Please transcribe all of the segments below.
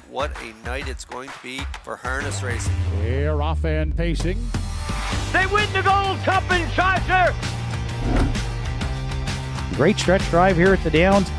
what a night it's going to be for harness racing. They're off and pacing. They win the Gold Cup in Chaucer. Great stretch drive here at the Downs.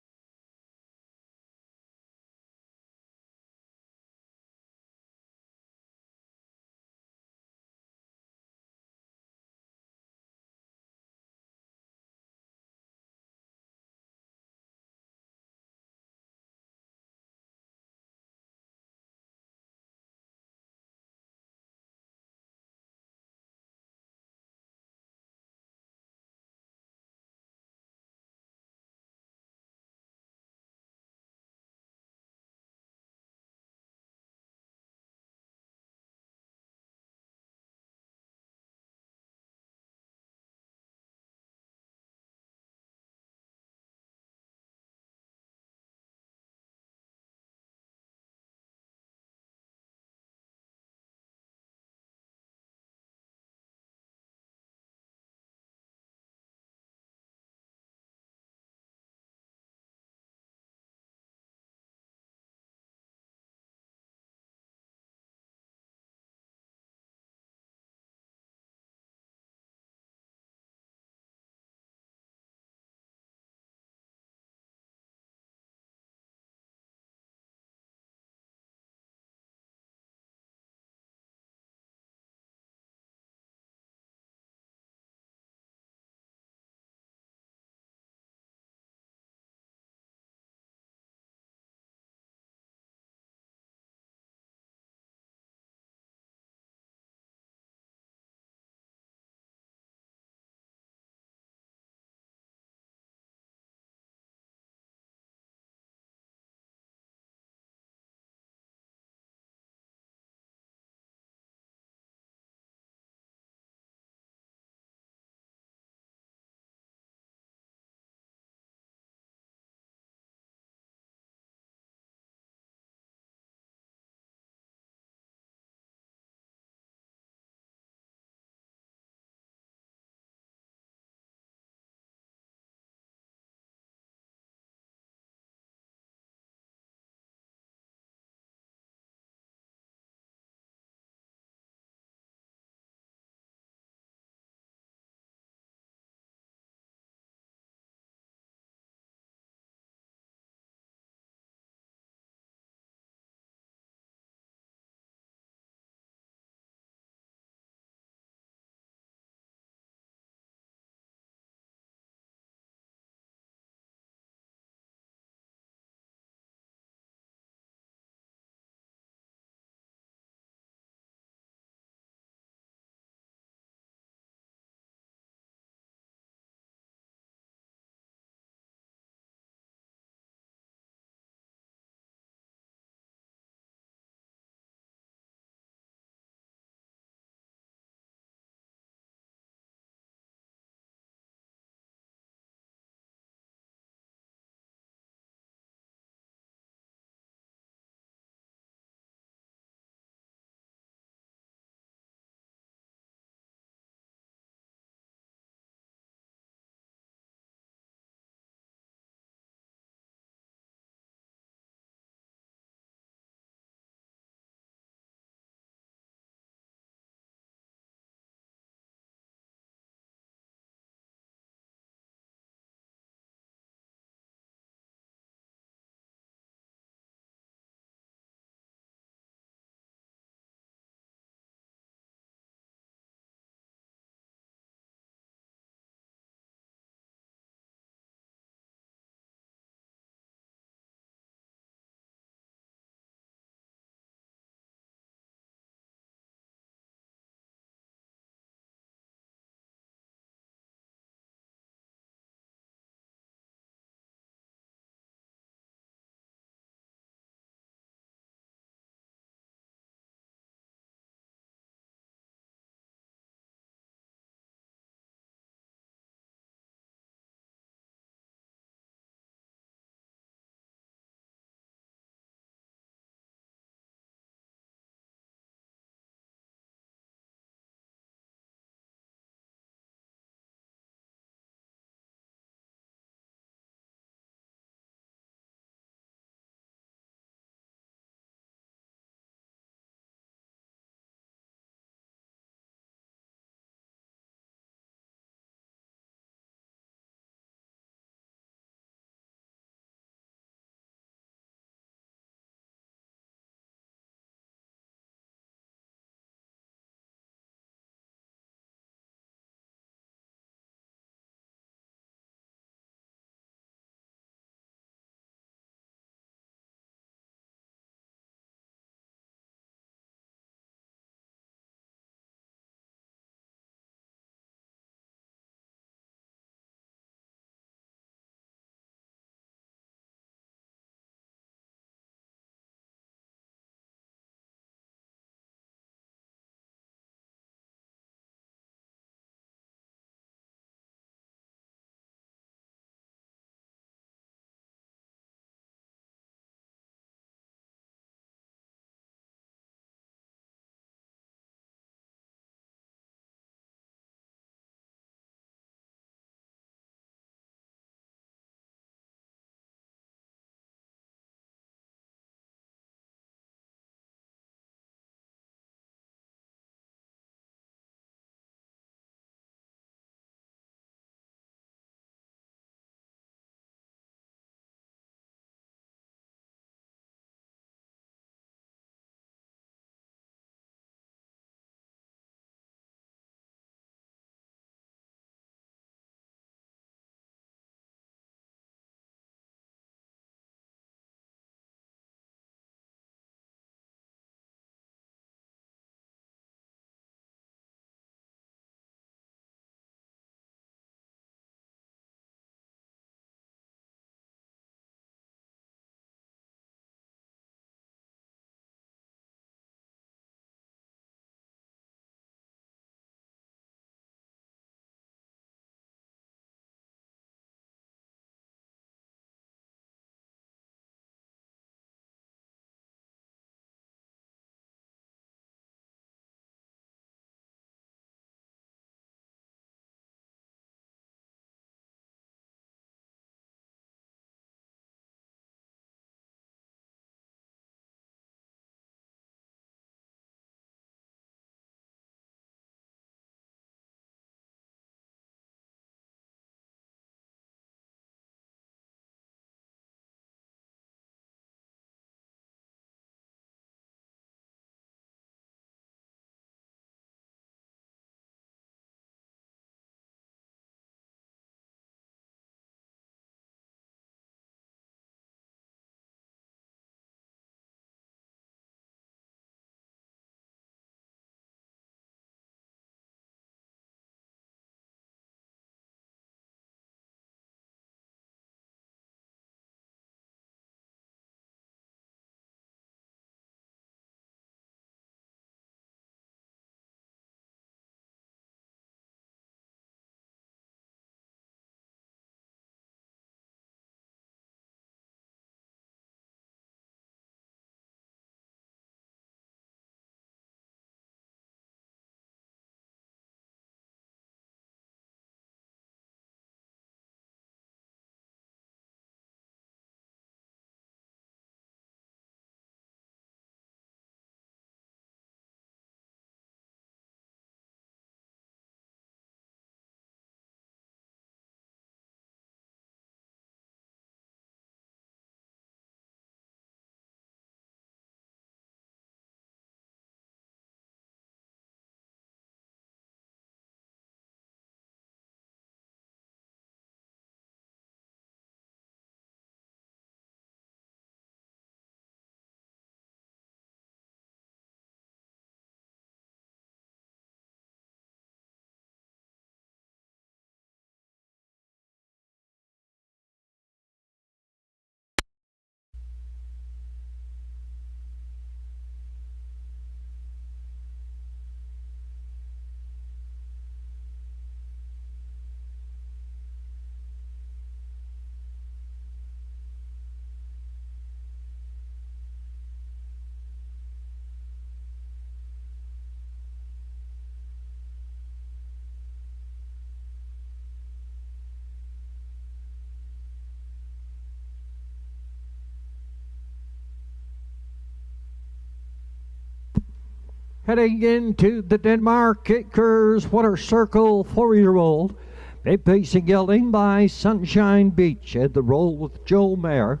Heading into the Denmark Kickers Water Circle 4-year-old. They pacing gelding by Sunshine Beach at the roll with Joe Mayer.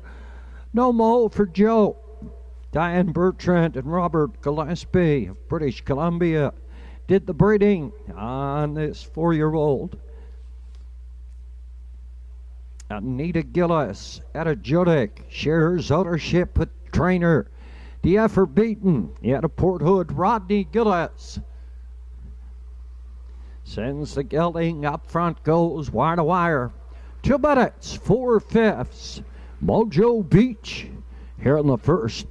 No mo for Joe. Diane Bertrand and Robert Gillespie of British Columbia did the breeding on this 4-year-old. Anita Gillis at a Judic shares ownership with trainer the effort beaten at a Port Hood. Rodney Gillis sends the gelding up front, goes wire to wire. 2 minutes, 4/5. Mojo Beach here in the first.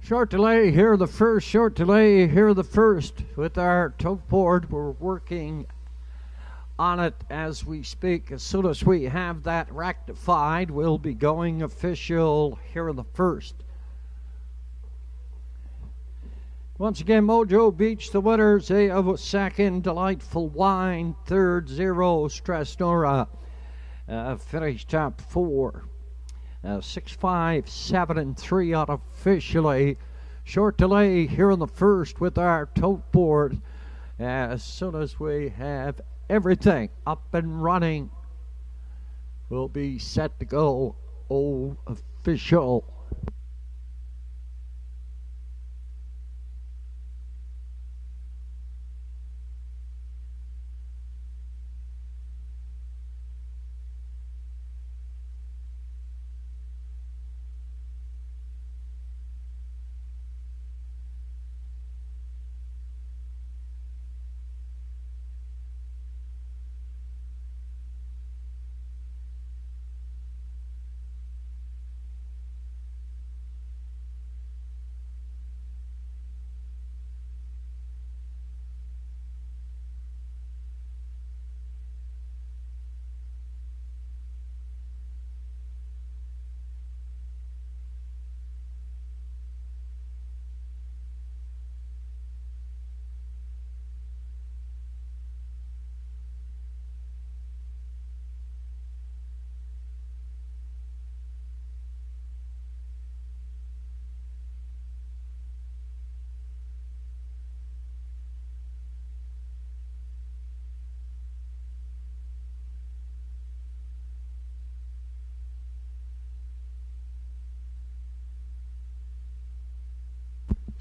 Short delay here, the first. Short delay here, the first. With our tote board, we're working on it as we speak. As soon as we have that rectified, we'll be going official here in the first. Once again, Mojo Beach, the winners. A of a second, Delightful Wine. Third, Zero, Stress Nora. Finished top 4. 6, 5, 7, and 3 unofficially. Short delay here in the first with our tote board. As soon as we have everything up and running, we'll be set to go official.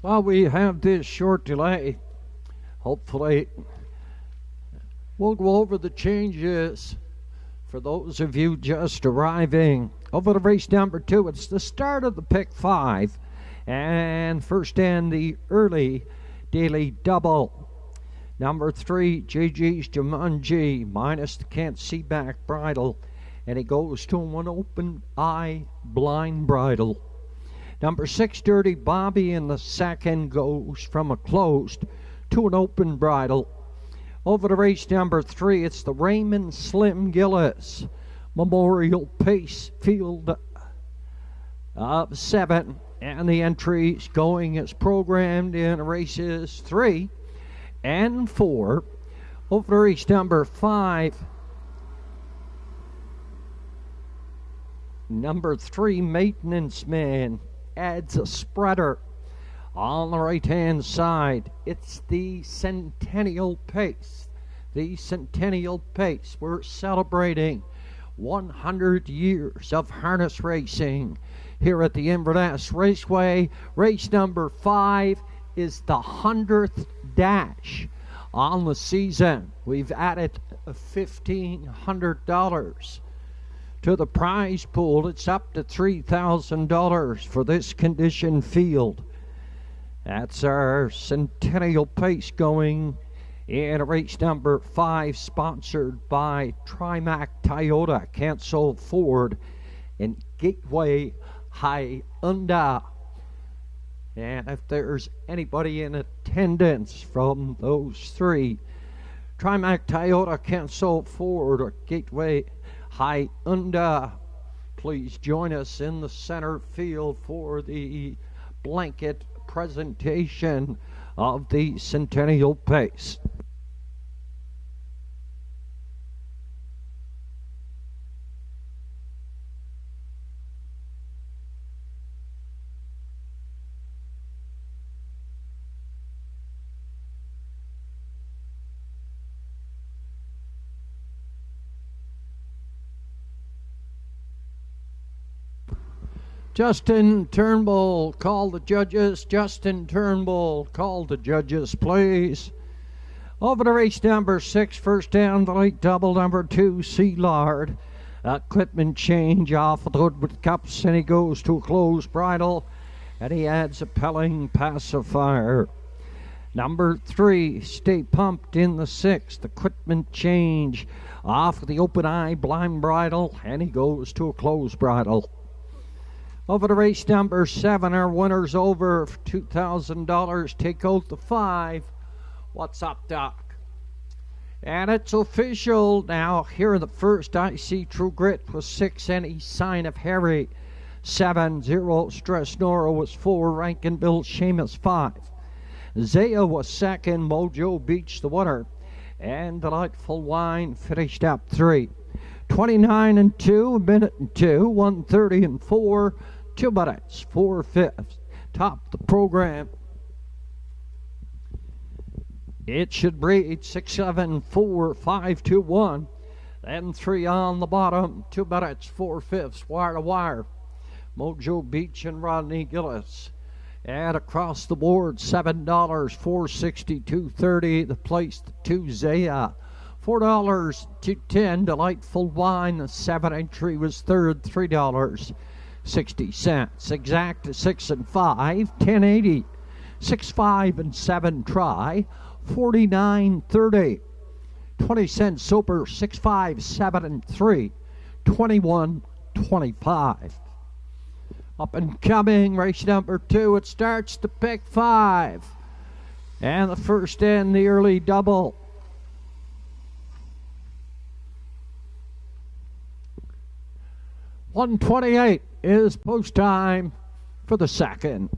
While we have this short delay, hopefully we'll go over the changes for those of you just arriving. Over to race number 2, it's the start of the pick 5, and first in the early daily double. Number 3, JG's Jumanji, minus the can't see back bridle, and he goes to an open eye blind bridle. Number 6, Dirty Bobby, in the second, goes from a closed to an open bridle. Over to race number 3, it's the Raymond Slim Gillis Memorial Pace Field of 7. And the entries going as programmed in races 3 and 4. Over to race number 5. Number 3, Maintenance Man, adds a spreader. On the right-hand side, it's the Centennial Pace. The Centennial Pace. We're celebrating 100 years of harness racing here at the Inverness Raceway. Race number 5 is the 100th dash on the season. We've added $1,500 to the prize pool. It's up to $3,000 for this condition field. That's our Centennial Pace going in race number 5, sponsored by Trimac Toyota, Cancel Ford, and Gateway Hyundai. And if there's anybody in attendance from those 3, Trimac Toyota, Cancel Ford, or Gateway Hyundai, please join us in the center field for the blanket presentation of the Centennial Pace. Justin Turnbull, call the judges. Justin Turnbull, call the judges, please. Over to race number 6, first down, the late double, number 2, Sealard. Equipment change off the Woodward Cups, and he goes to a closed bridle, and he adds a Pelling pacifier. Number 3, Stay Pumped in the 6th. Equipment change off the open eye blind bridle, and he goes to a closed bridle. Over to race number 7, our winner's over for $2,000. Take out the 5. What's up, Doc? And it's official now. Here the first, I See True Grit was 6, Any Sign of Harry 7, Zero Stress Nora was 4, Rankin Bill Seamus 5. Zaya was 2nd, Mojo Beach the winner, and Delightful Wine finished up 3. 29 and 2, a minute and 2, 1:30 and 4, 2 minutes, 4/5. Top the program. It should breed 6, 7, 4, 5, 2, 1. Then 3 on the bottom, 2 minutes, 4/5, wire to wire. Mojo Beach and Rodney Gillis. And across the board, $7, $462.30. The place, the 2 Zaya. $4 to 10, Delightful Wine. The 7 entry was 3rd, $3.60. Exact 6 and 5, $10.80. 6, 5 and 7 try, $49.30. 20 cents super, 6, 5, 7 and 3, $21.25. Up and coming, race number 2. It starts to pick 5. And the first in the early double. $1:28 is post time for the second.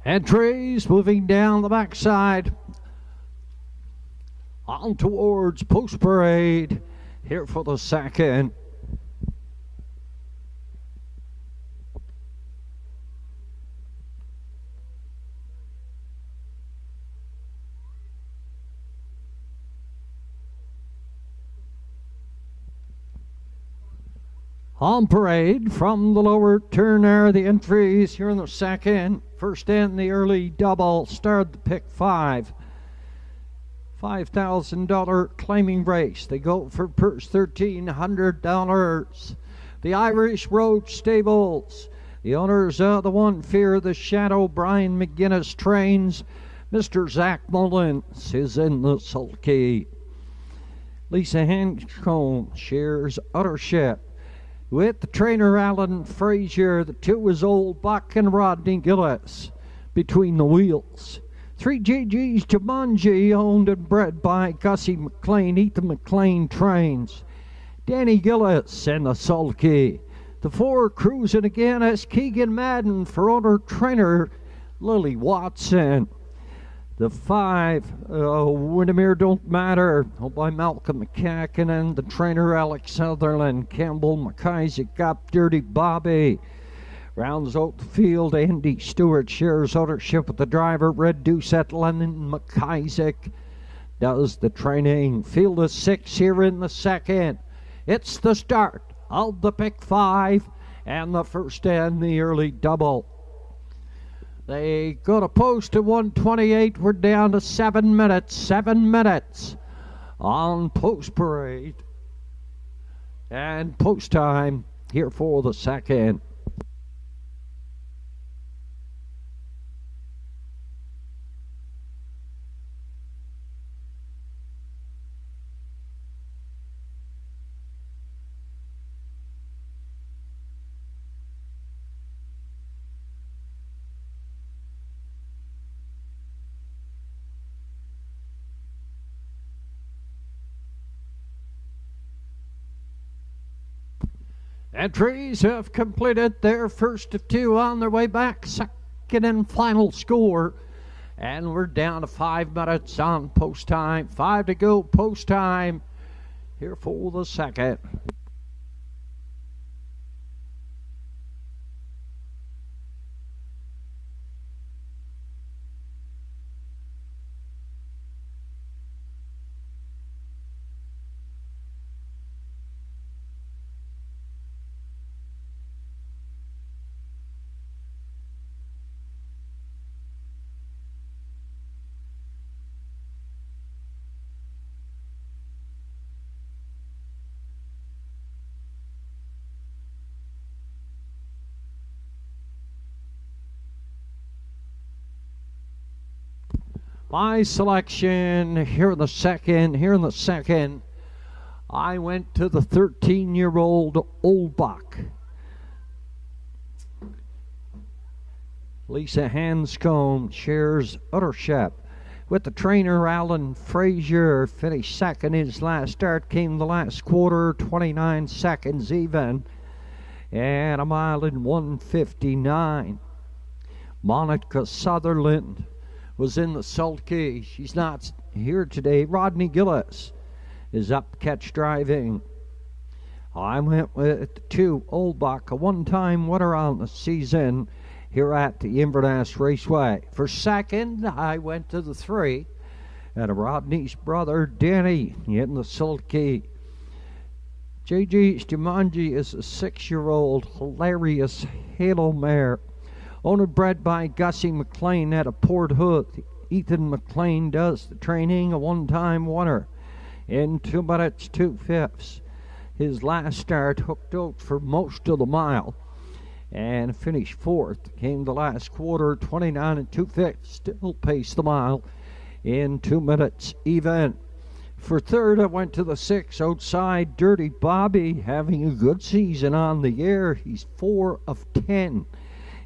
Entries moving down the backside. On towards Post Parade. Here for the second. On Parade from the lower turn there, the entries here in the second. First in the early double, started the pick 5. $5,000 claiming race. They go for purse $1,300. The Irish Road Stables. The owners of the One Fear the Shadow, Brian McGuinness trains. Mr. Zach Mullins is in the sulky. Lisa Hanscombe shares ownership with the trainer Alan Frazier. The 2 is Old Buck and Rodney Gillis between the wheels. 3 GG's Jumanji, owned and bred by Gussie McLean. Ethan McLean trains. Danny Gillis and the sulky. The 4 cruising again as Keegan Madden for owner trainer Lily Watson. The 5, Windermere Don't Matter, owned by Malcolm McCacken, the trainer Alex Sutherland. Campbell McIsaac up Dirty Bobby. Rounds out the field, Andy Stewart shares ownership with the driver. Red Doucette Lennon McIsaac does the training. Field of 6 here in the second. It's the start of the pick 5 and the first and the early double. They go to post at 1:28. We're down to 7 minutes. 7 minutes on Post Parade. And post time here for the second. Entries have completed their first of 2 on their way back. Second and final score. And we're down to 5 minutes on post time. 5 to go post time. Here for the second. My selection here in the second. I went to the 13-year-old Old Buck. Lisa Hanscombe shares ownership with the trainer Alan Frazier. Finished second. His last start came the last quarter, 29 seconds even, and a mile in 1:59. Monica Sutherland was in the sulky. She's not here today. Rodney Gillis is up catch driving. I went with the 2 Old Buck, a one-time winner on the season here at the Inverness Raceway. For second, I went to the 3 and Rodney's brother Danny in the sulky. JG's Jumanji is a 6-year-old hilarious halo mare. Owned and bred by Gussie McLean at a Port Hood. Ethan McLean does the training, a one-time winner in 2 minutes 2/5. His last start hooked out for most of the mile and finished 4th. Came the last quarter, 29 2/5. Still paced the mile in 2 minutes even. For third, I went to the 6 outside Dirty Bobby, having a good season on the year. He's 4 of 10.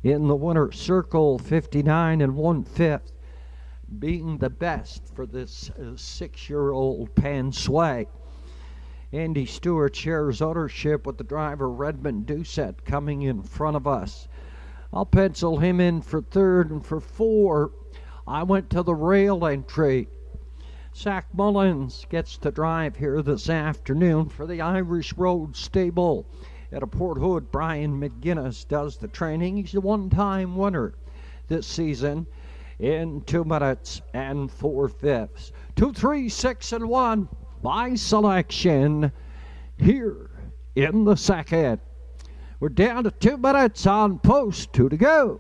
In the winner's circle, 59 1/5, being the best for this 6-year-old Pan Sway. Andy Stewart shares ownership with the driver Redmond Doucette coming in front of us. I'll pencil him in for third, and for 4, I went to the rail entry. Zach Mullins gets to drive here this afternoon for the Irish Road Stable at a Port Hood. Brian McGuinness does the training. He's a one-time winner this season in 2 minutes and 4/5. 2, 3, 6, and 1 by selection here in the second. We're down to 2 minutes on post 2 to go.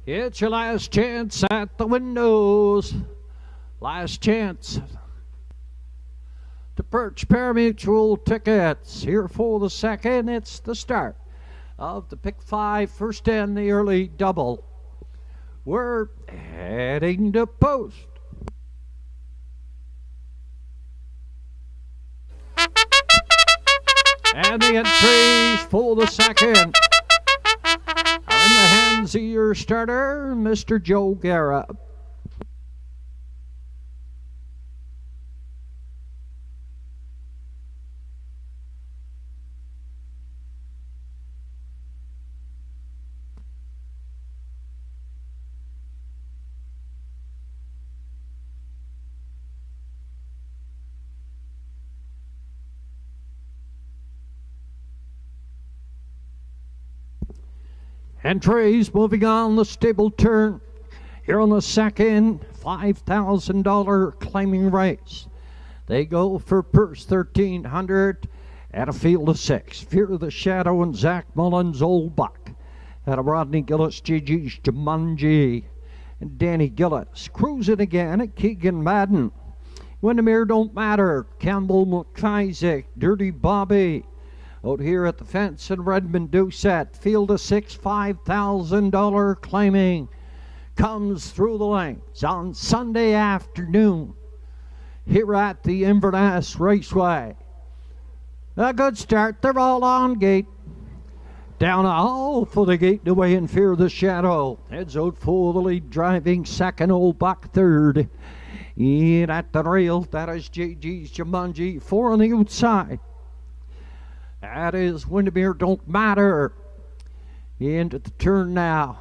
It's your last chance at the windows. Last chance to purchase pari-mutuel tickets. Here for the second, it's the start of the Pick 5 first and the early double. We're heading to post. And the entries for the second are in the hands of your starter, Mr. Joe Guerra. Entries moving on the stable turn. Here on the second, $5,000 claiming race. They go for purse 1,300 at a field of 6. Fear of the Shadow and Zach Mullins, Old Buck. At a Rodney Gillis, Gigi's Jumanji. And Danny Gillis cruising again at Keegan Madden. Windermere Don't Matter. Campbell McIsaac, Dirty Bobby. Out here at the fence in Redmond Doucette, field of 6, $5,000 claiming. Comes through the lanes on Sunday afternoon here at the Inverness Raceway. A good start, they're all on gate. Down a hole for the gate away in Fear of the Shadow. Heads out for the lead, driving second, Old Buck third. In at the rail, that is JG's Jumanji, 4 on the outside. That is Windermere Don't Matter. Into the turn now.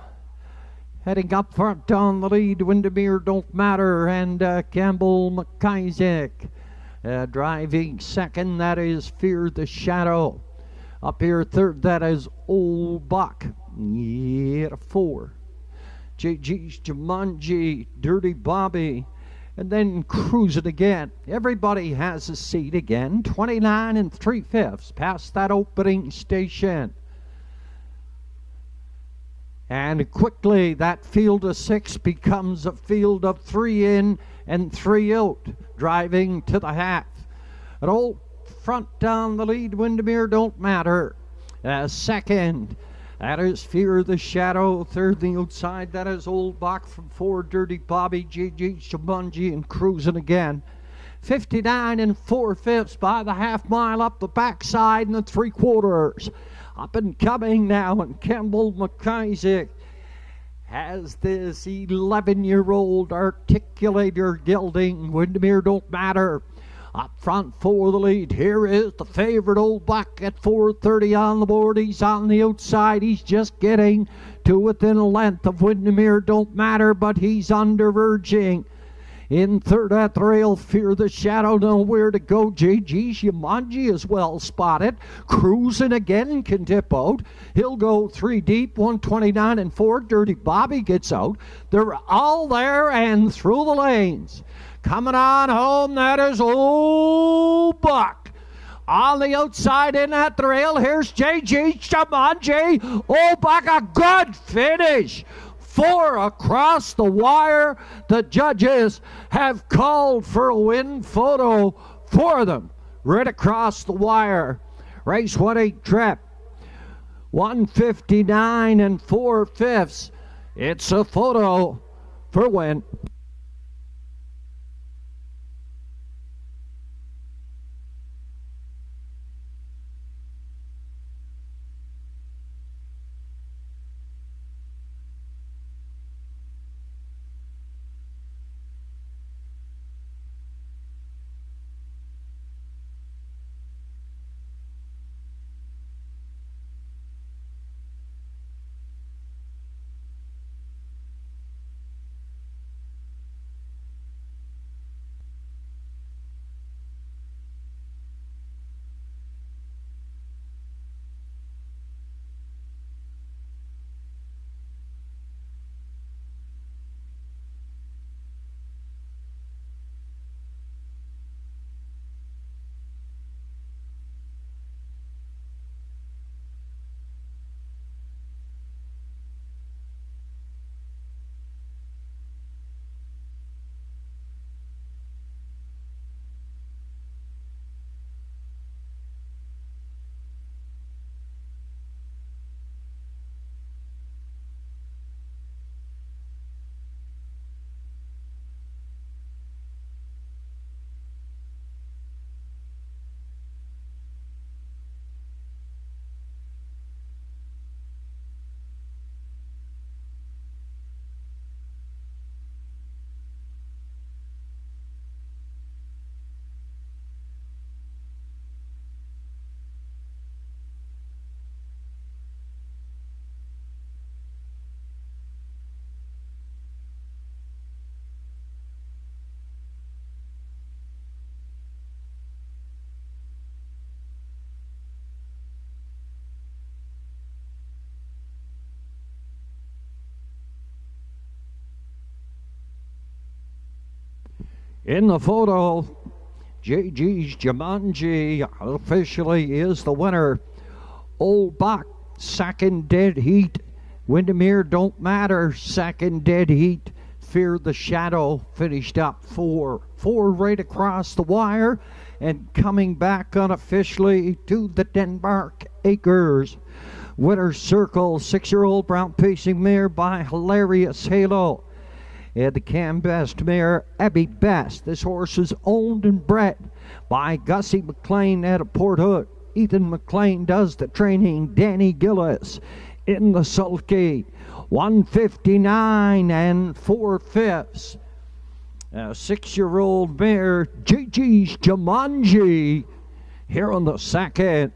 Heading up front on the lead, Windermere Don't Matter and Campbell McIsaac. Driving second, that is Fear the Shadow. Up here third, that is Old Buck. Yeah, 4. JG's Jumanji, Dirty Bobby. And then cruising again. Everybody has a seat again. 29 3/5 past that opening station. And quickly that field of 6 becomes a field of 3 in and 3 out. Driving to the half. An old front down the lead, Windermere Don't Matter. Second. That is Fear of the Shadow. Third, the outside. That is Old Buck from 4, Dirty Bobby, GG, Jumanji, and cruising again. 59 4/5 by the half mile up the backside and the 3/4. Up and coming now, and Campbell McIsaac has this 11-year-old articulator gelding. Windermere Don't Matter. Up front for the lead. Here is the favorite, Old Buck, at 4:30 on the board. He's on the outside. He's just getting to within a length of Windermere Don't Matter, but he's underverging. In third at the rail, Fear the Shadow, nowhere to go. JG's Jumanji is well spotted. Cruising again, can dip out. He'll go 3 deep, 129 4. Dirty Bobby gets out. They're all there and through the lanes. Coming on home, that is Old Buck. On the outside, in at the rail, here's JG Jumanji. Old Buck, a good finish 4 across the wire. The judges have called for a win photo for them right across the wire. Race 1-8 trip, 1:59 and 4/5. It's a photo for win. In the photo, JG's Jumanji officially is the winner. Old Bach, second dead heat. Windermere don't matter, second dead heat. Fear the Shadow finished up 4 right across the wire, and coming back unofficially to the Denmark Acres. Winner's Circle, 6-year-old brown pacing mare by Hilarious Halo. And the Cambest mare, Abby Best. This horse is owned and bred by Gussie McLean out of Port Hood. Ethan McLean does the training. Danny Gillis in the sulky. 1:59 and 4/5. A 6-year-old mare, JG's Jumanji, here on the second.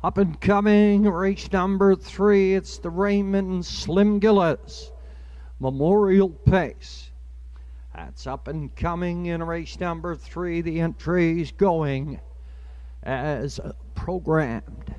Up and coming, race number 3, it's the Raymond Slim Gillis Memorial Pace. That's up and coming in race number 3. The entries going as programmed.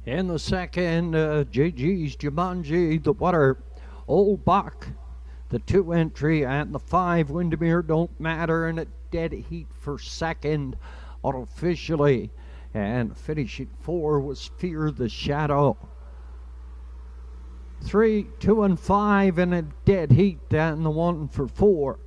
In the second, JG's Jumanji, the Water, Old Buck, the 2 entry, and the 5 Windermere Don't Matter, and a dead heat for second unofficially. And finishing 4 was Fear the Shadow. 3, 2, and 5 in a dead heat, and the 1 for 4.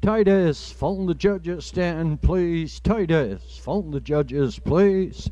Titus, phone the judges, stand please. Titus, phone the judges, please.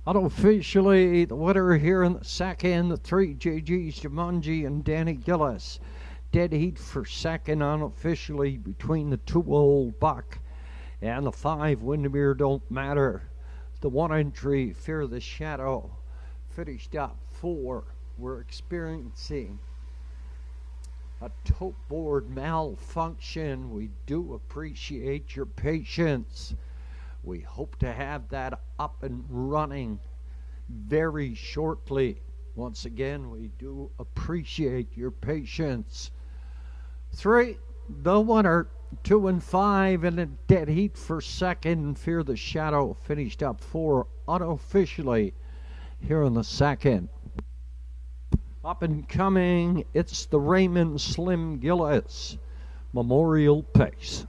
Unofficially, the winner here in the second, the 3 JG's Jumanji and Danny Gillis. Dead heat for second unofficially between the 2 Old Buck and the 5 Windermere Don't Matter. The 1 entry, Fear the Shadow, finished up 4. We're experiencing a tote board malfunction. We do appreciate your patience. We hope to have that up and running very shortly. Once again, we do appreciate your patience. 3, the winner, 2 and 5 in a dead heat for second. Fear the Shadow finished up 4 unofficially here in the second. Up and coming, it's the Raymond Slim Gillis Memorial Pace.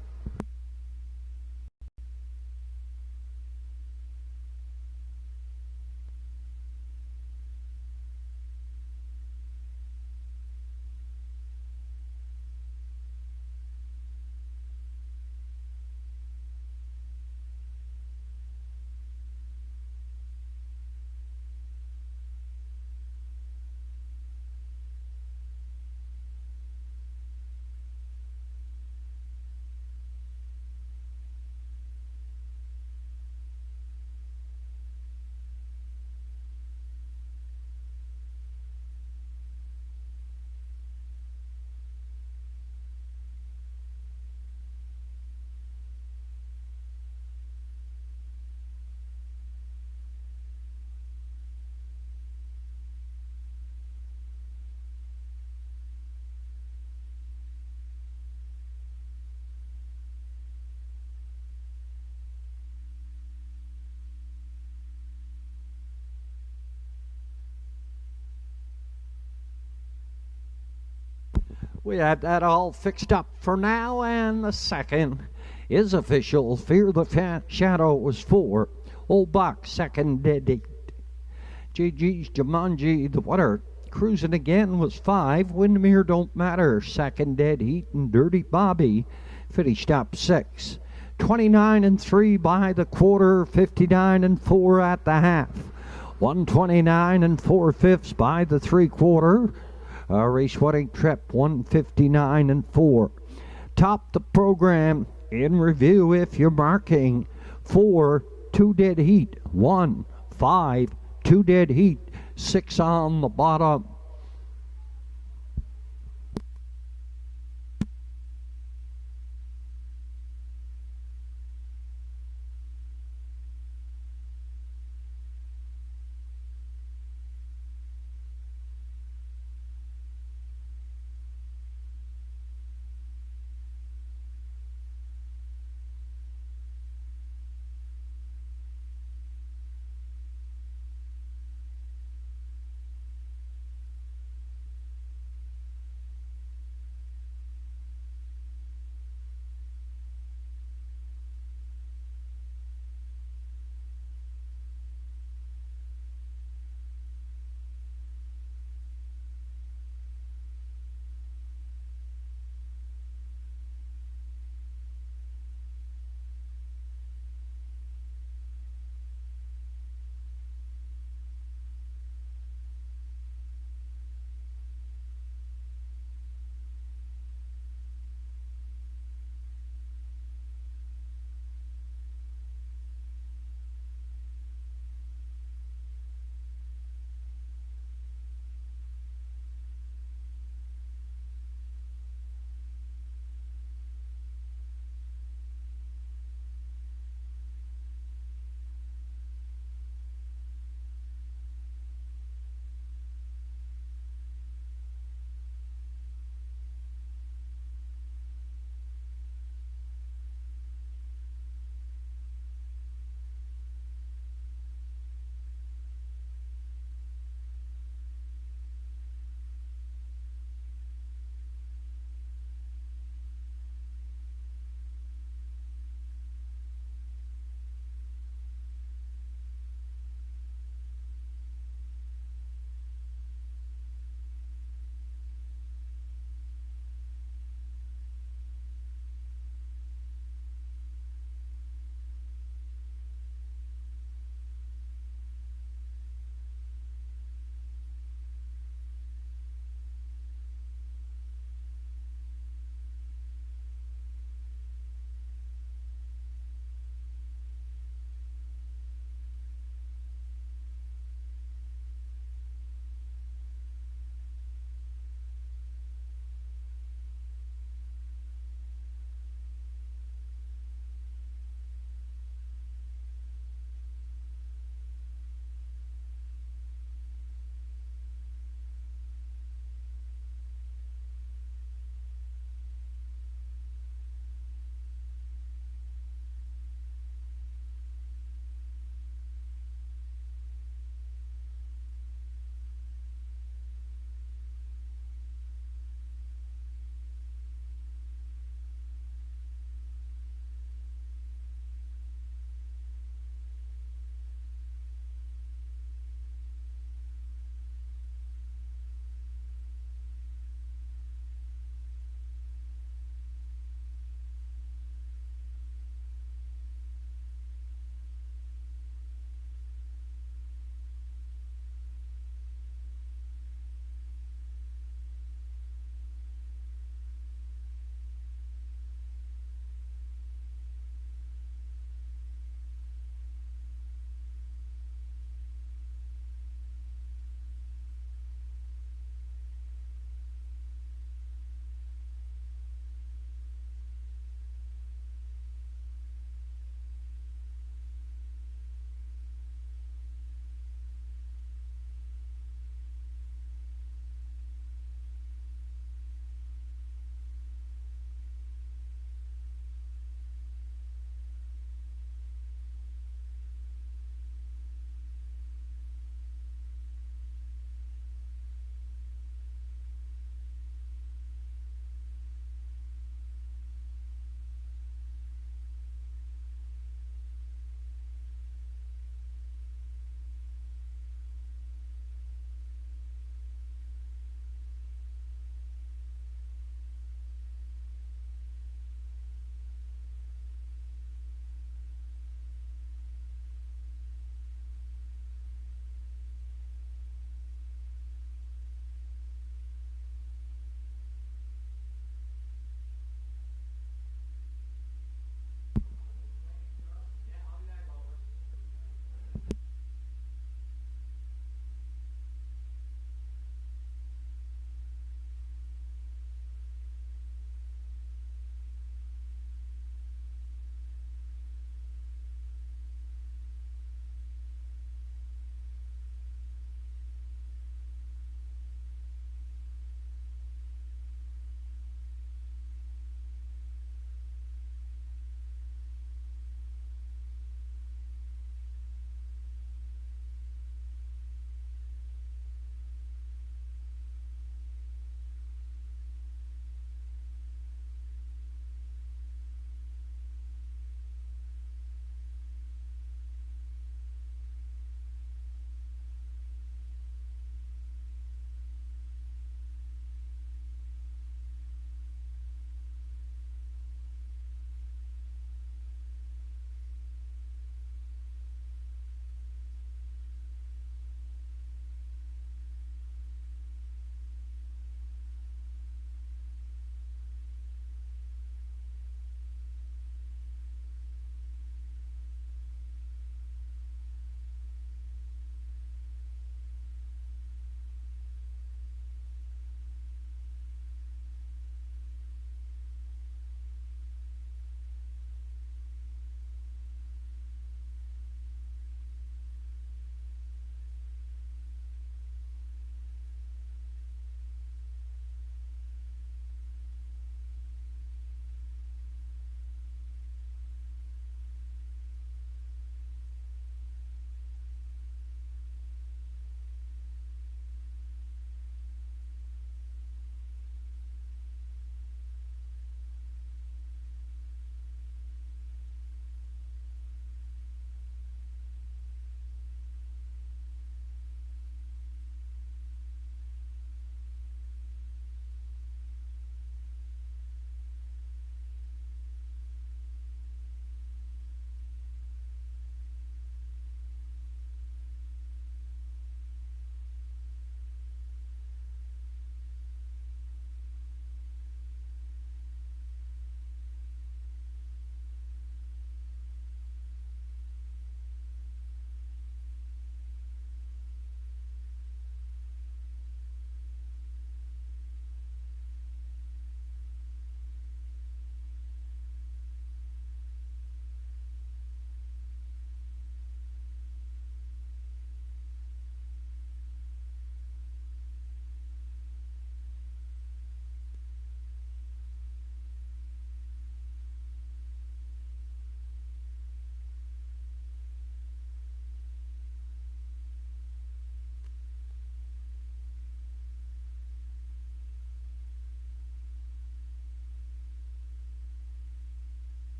We have that all fixed up for now, and the second is official. Fear the Shadow was 4. Old Buck, second dead heat. JG's Jumanji, the water cruising again, was 5. Windmere Don't Matter, second dead heat. And Dirty Bobby finished up 6. 29-3 by the quarter, 59-4 at the half. 129 4/5 by the 3/4. Race winning trip 159-4. Top the program in review if you're marking 4, 2 dead heat, 1, 5, 2 dead heat, 6 on the bottom.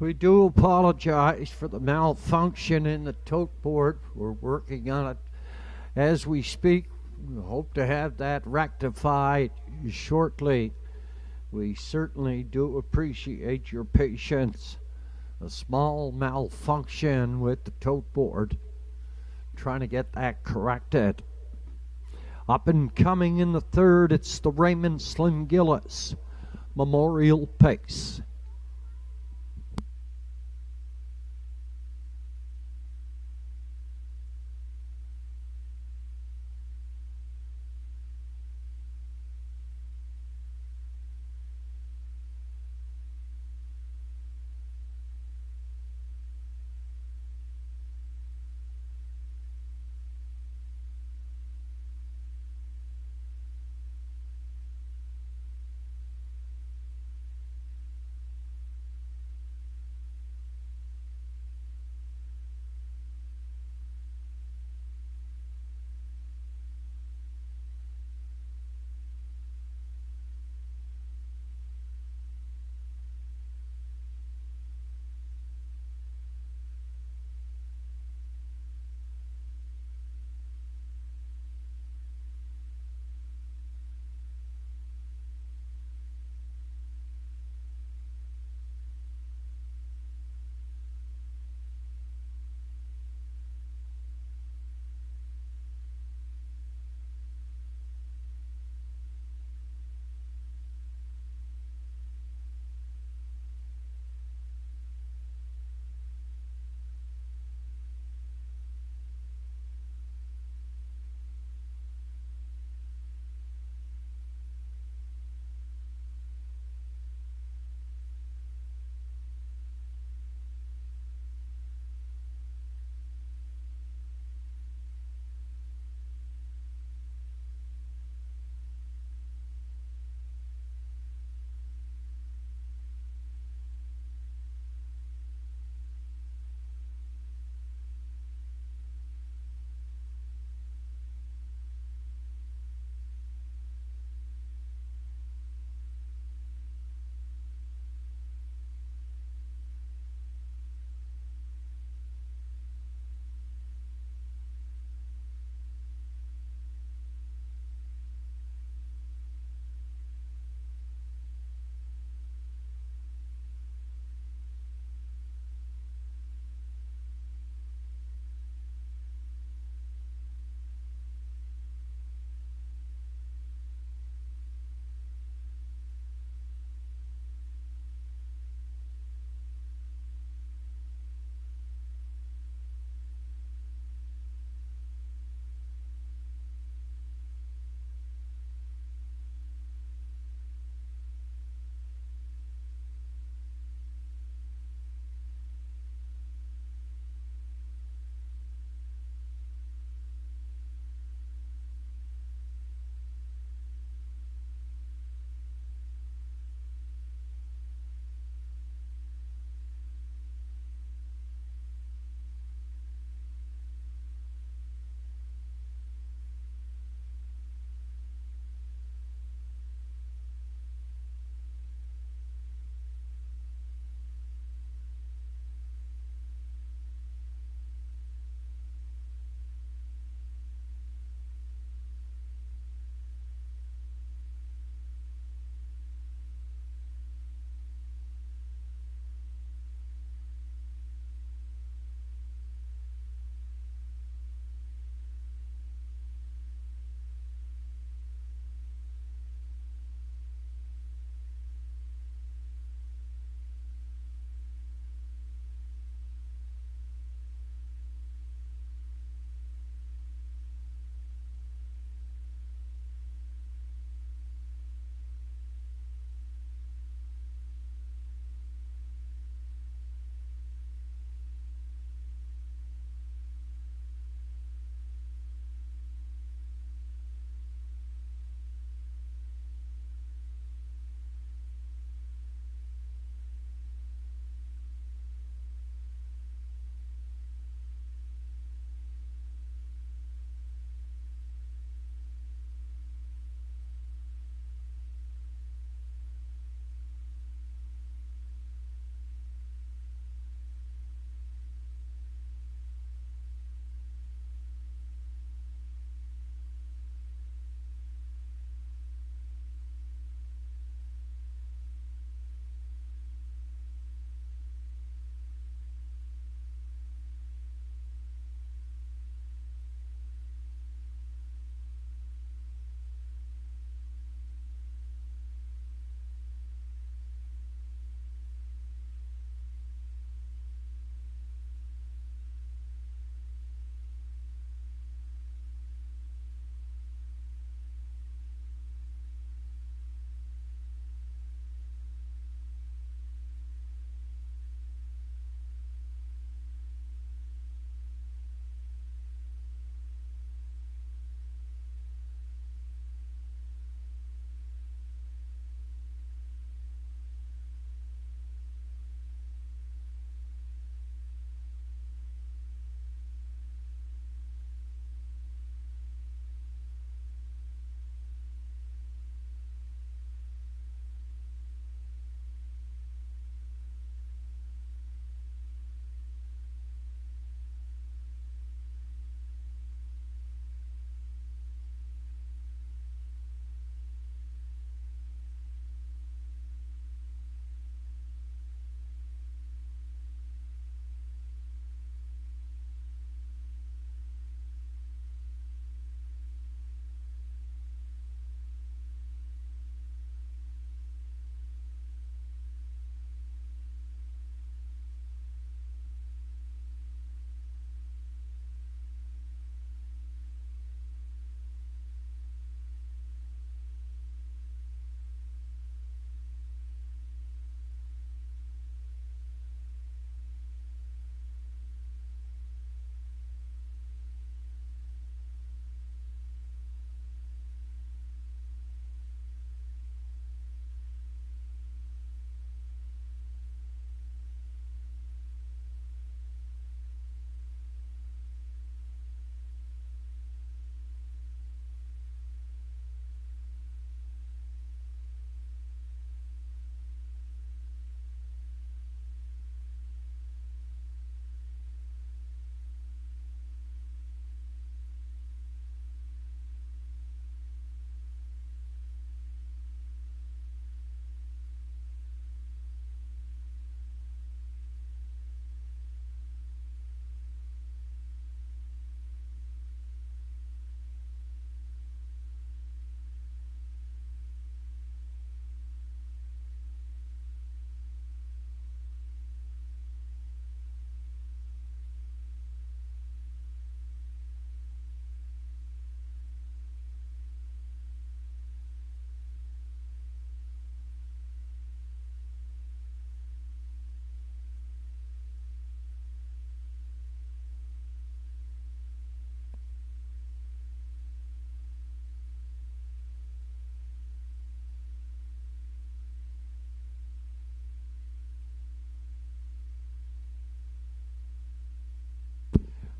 We do apologize for the malfunction in the tote board. We're working on it as we speak. We hope to have that rectified shortly. We certainly do appreciate your patience. A small malfunction with the tote board. Trying to get that corrected. Up and coming in the third, it's the Raymond Slim Gillis Memorial Pace.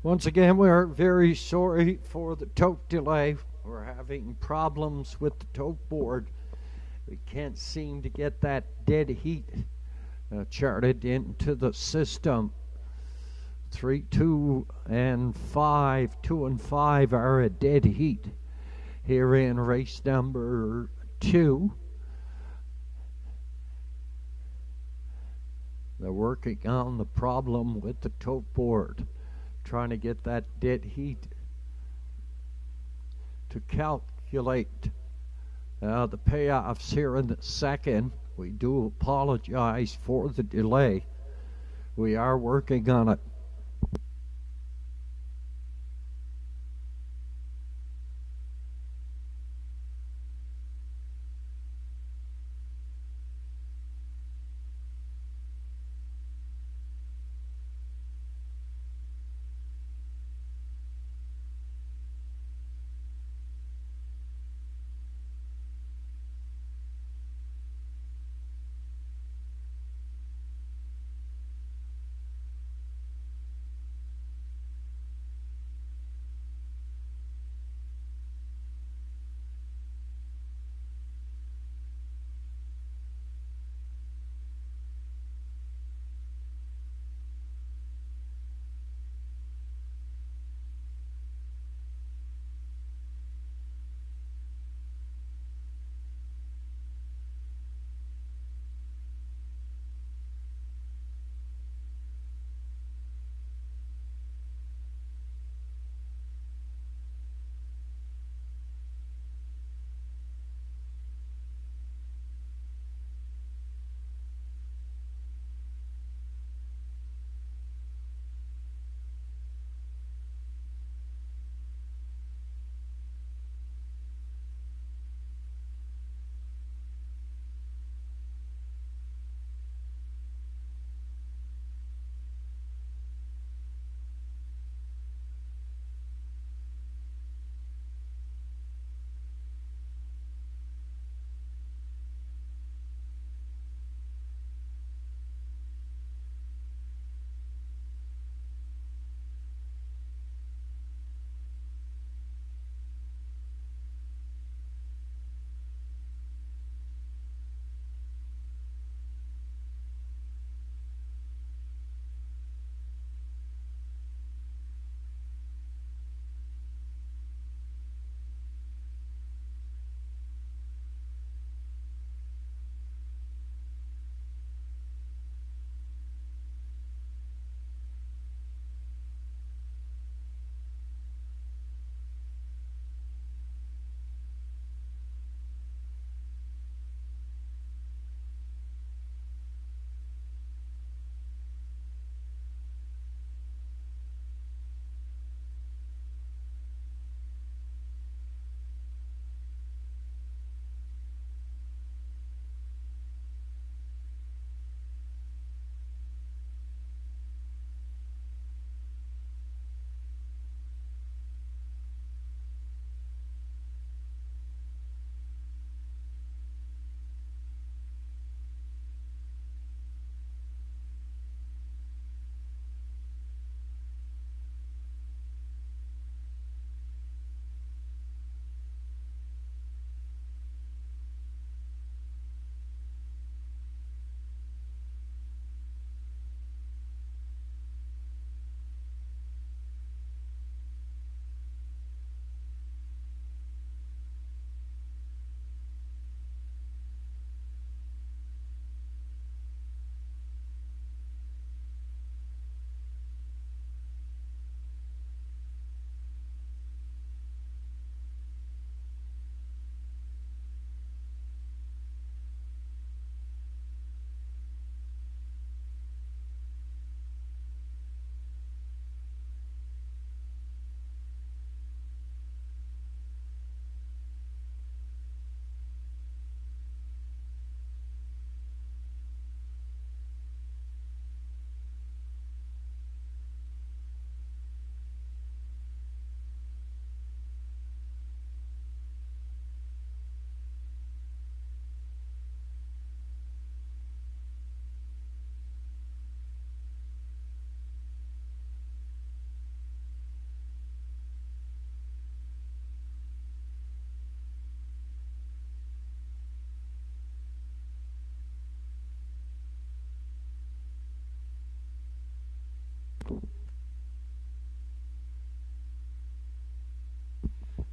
Once again, we are very sorry for the tote delay. We're having problems with the tote board. We can't seem to get that dead heat charted into the system. 3, 2, and 5. 2 and 5 are a dead heat here in race number 2. They're working on the problem with the tote board, trying to get that dead heat to calculate the payoffs here in the second. We do apologize for the delay. We are working on it.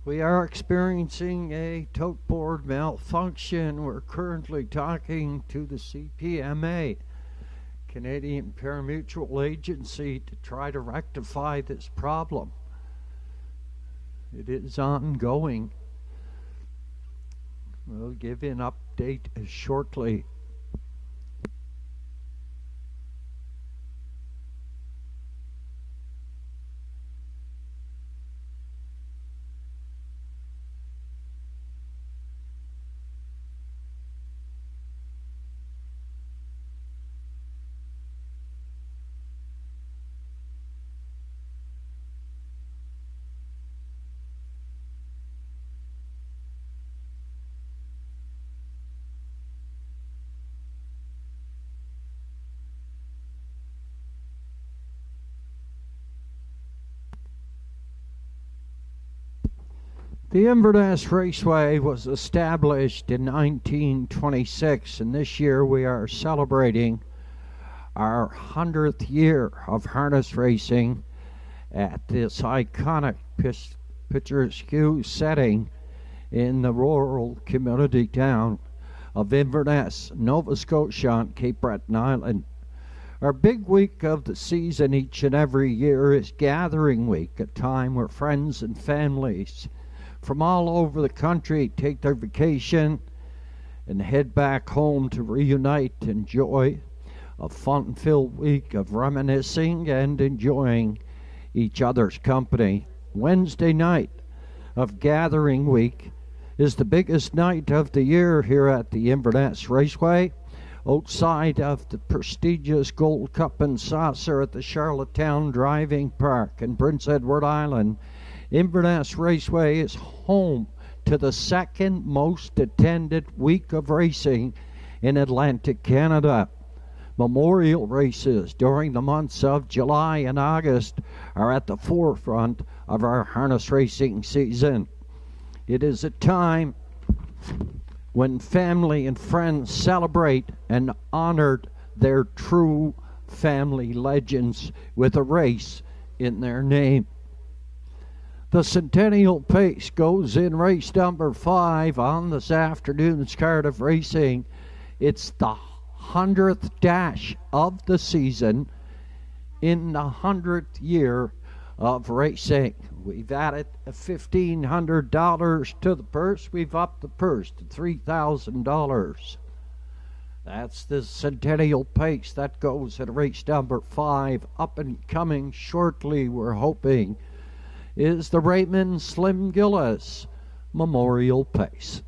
We are experiencing a tote board malfunction. We're currently talking to the CPMA, Canadian Parimutuel Agency, to try to rectify this problem. It is ongoing. We'll give you an update shortly. The Inverness Raceway was established in 1926, and this year we are celebrating our 100th year of harness racing at this iconic picturesque setting in the rural community town of Inverness, Nova Scotia on Cape Breton Island. Our big week of the season each and every year is Gathering Week, a time where friends and families from all over the country take their vacation and head back home to reunite, enjoy a fun-filled week of reminiscing and enjoying each other's company. Wednesday night of Gathering Week is the biggest night of the year here at the Inverness Raceway, outside of the prestigious Gold Cup and Saucer at the Charlottetown Driving Park in Prince Edward Island. Inverness Raceway is home to the second most attended week of racing in Atlantic Canada. Memorial races during the months of July and August are at the forefront of our harness racing season. It is a time when family and friends celebrate and honor their true family legends with a race in their name. The Centennial Pace goes in race number 5 on this afternoon's card of racing. It's the 100th dash of the season in the 100th year of racing. We've added $1,500 to the purse. We've upped the purse to $3,000. That's the Centennial Pace that goes at race number 5. Up and coming shortly, we're hoping, is the Raymond Slim Gillis Memorial Pace.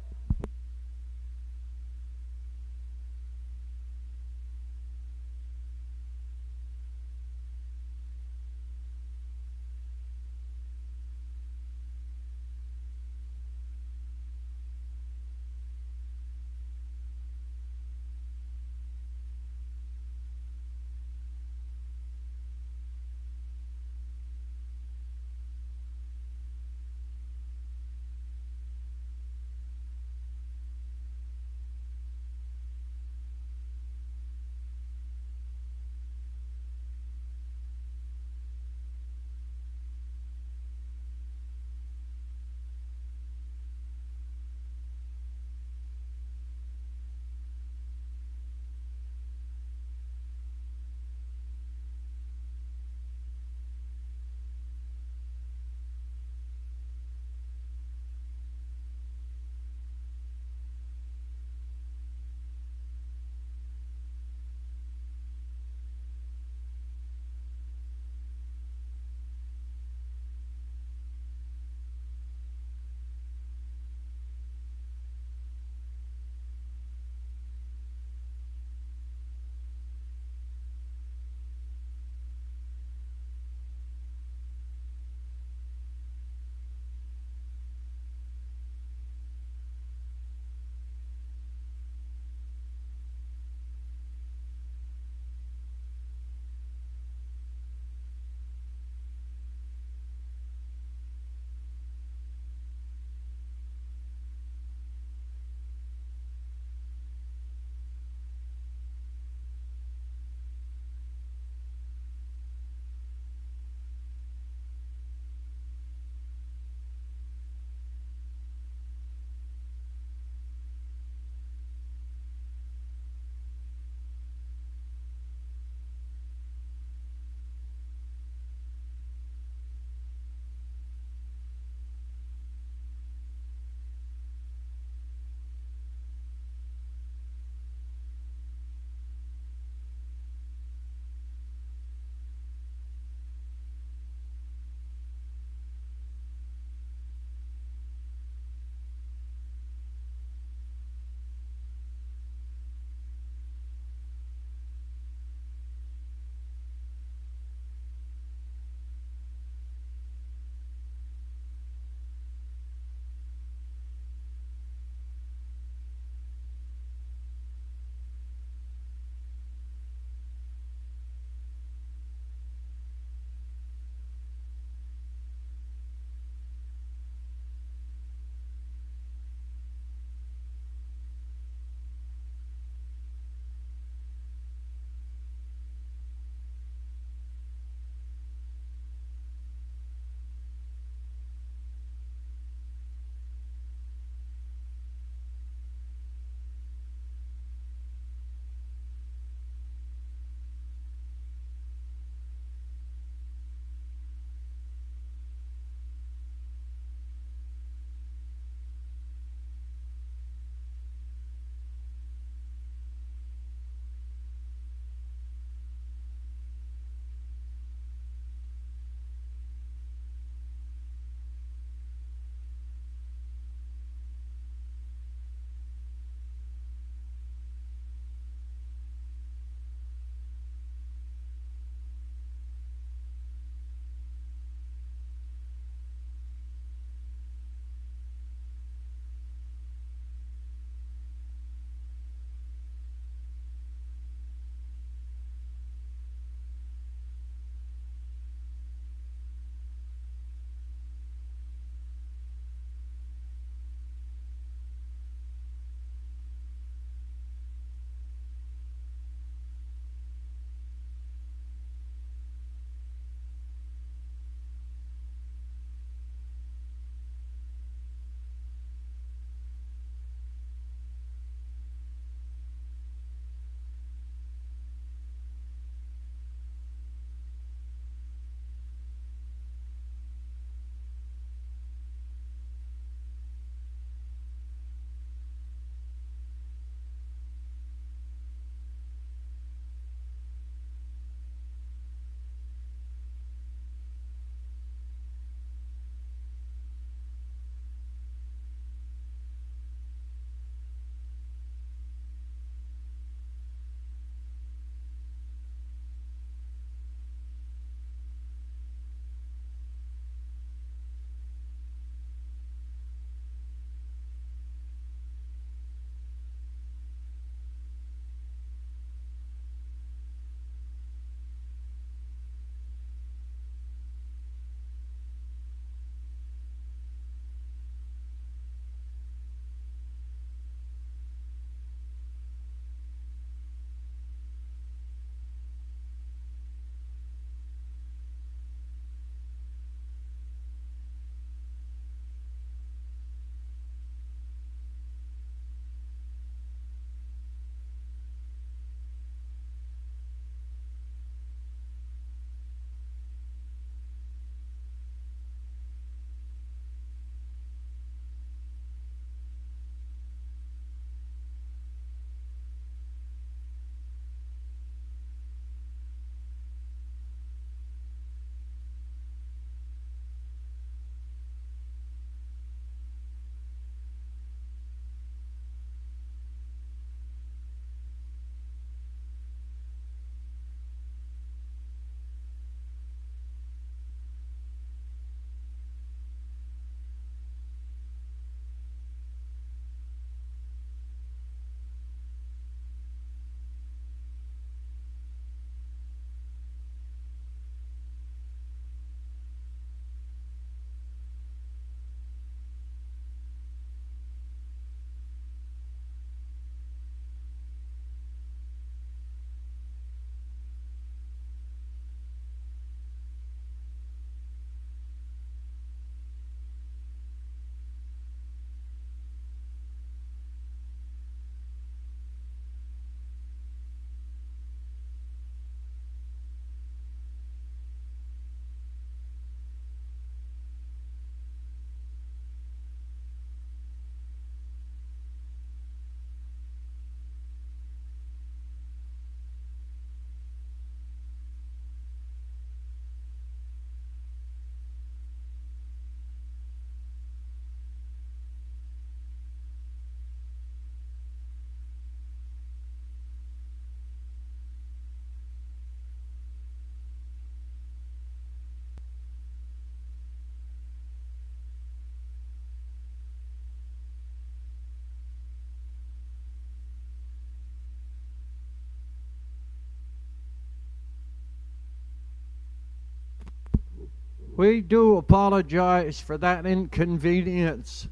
We do apologize for that inconvenience.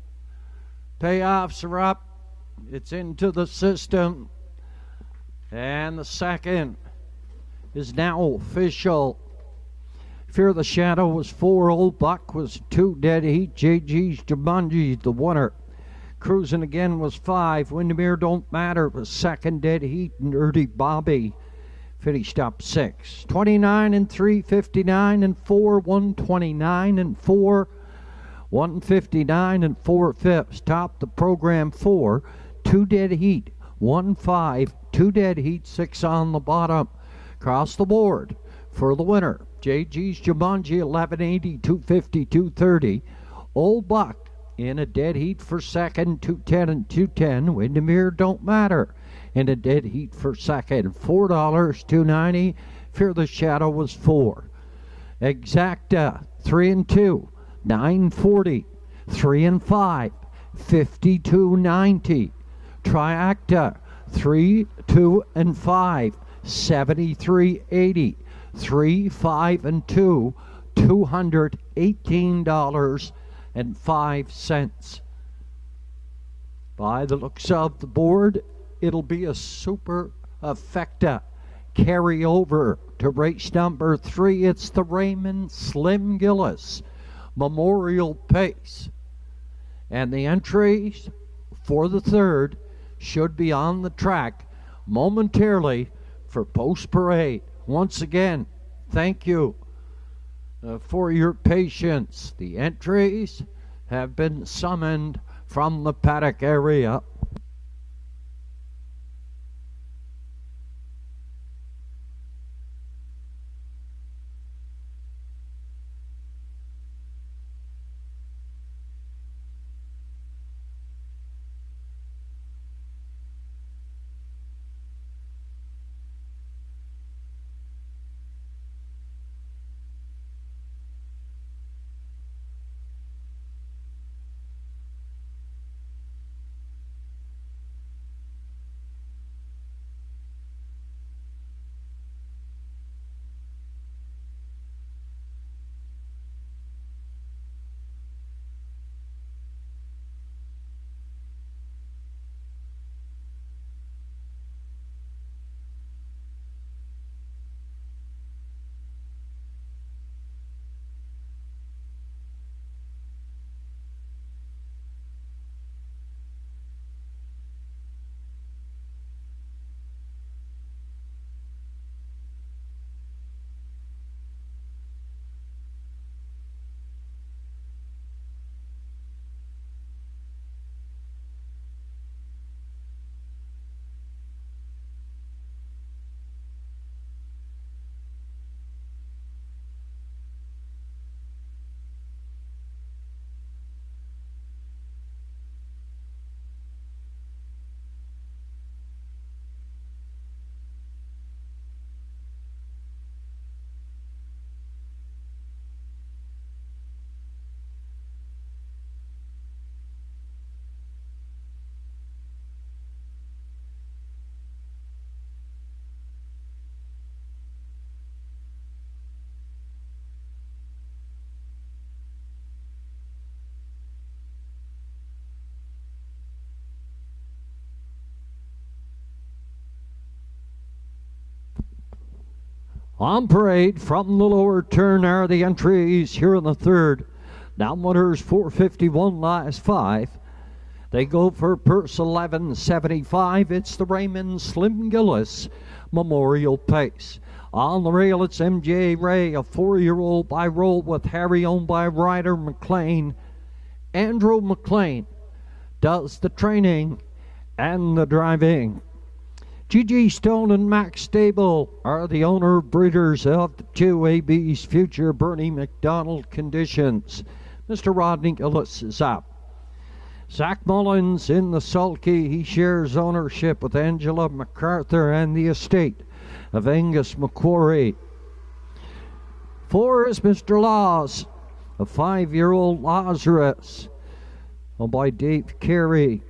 Payoffs are up. It's into the system. And the second is now official. Fear the Shadow was 4. Old Buck was 2. Dead Heat. JG's Jumanji, the winner. Cruising Again was 5. Windermere Don't Matter was 2nd. Dead Heat. Nerdy Bobby finished up 6. 29 and 3, 59 and 4, 129 and 4, 159 and 4 fifths. Top the program 4. 2 Dead Heat, 1 5, 2 Dead Heat, 6 on the bottom. Across the board for the winner. JG's Jumanji 1180, 250, 230. Old Buck in a Dead Heat for second, 210 and 210. Windermere Don't Matter in a Dead Heat for second, $4, 290. Fear the Shadow was 4. Exacta 3 and 2, 940. 3 and 5, 52.90. Triacta 3, 2 and 5, 73.80. 3, 5 and 2, $218.05. By the looks of the board, it'll be a super effecta carryover to race number 3. It's the Raymond Slim Gillis Memorial Pace. And the entries for the third should be on the track momentarily for post parade. Once again, thank you for your patience. The entries have been summoned from the paddock area. On parade from the lower turn are the entries here in the third. Down winners 451 last 5. They go for purse 1175. It's the Raymond Slim Gillis Memorial Pace. On the rail, it's MJ Ray, a 4-year-old by roll with Harry, owned by Ryder McLean. Andrew McLean does the training and the driving. G.G. Stone and Max Stable are the owner breeders of the 2AB's future Bernie McDonald conditions. Mr. Rodney Gillis is up. Zach Mullins in the sulky. He shares ownership with Angela MacArthur and the estate of Angus Macquarie. 4 is Mr. Laws, a 5-year-old Lazarus, owned by Dave Carey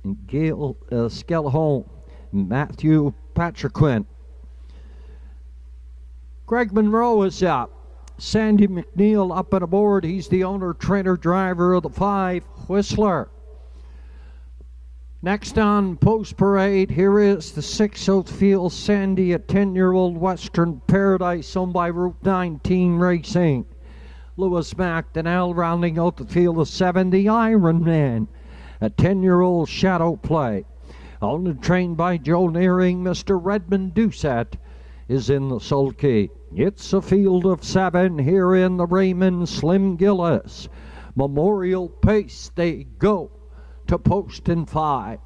and Gail Skellholm. Matthew Patriquin. Greg Monroe is up. Sandy McNeil up and aboard. He's the owner, trainer, driver of the 5, Whistler. Next on post parade, here is the 6 Southfield Sandy, a 10-year-old Western Paradise owned by Route 19 Racing. Lewis McDonnell rounding out the field of 7, the Iron Man, a 10-year-old Shadow Play. Owned and trained by Joe Nearing, Mr. Redmond Doucette is in the sulky. It's a field of 7 here in the Raymond Slim Gillis Memorial Pace. They go to post in 5.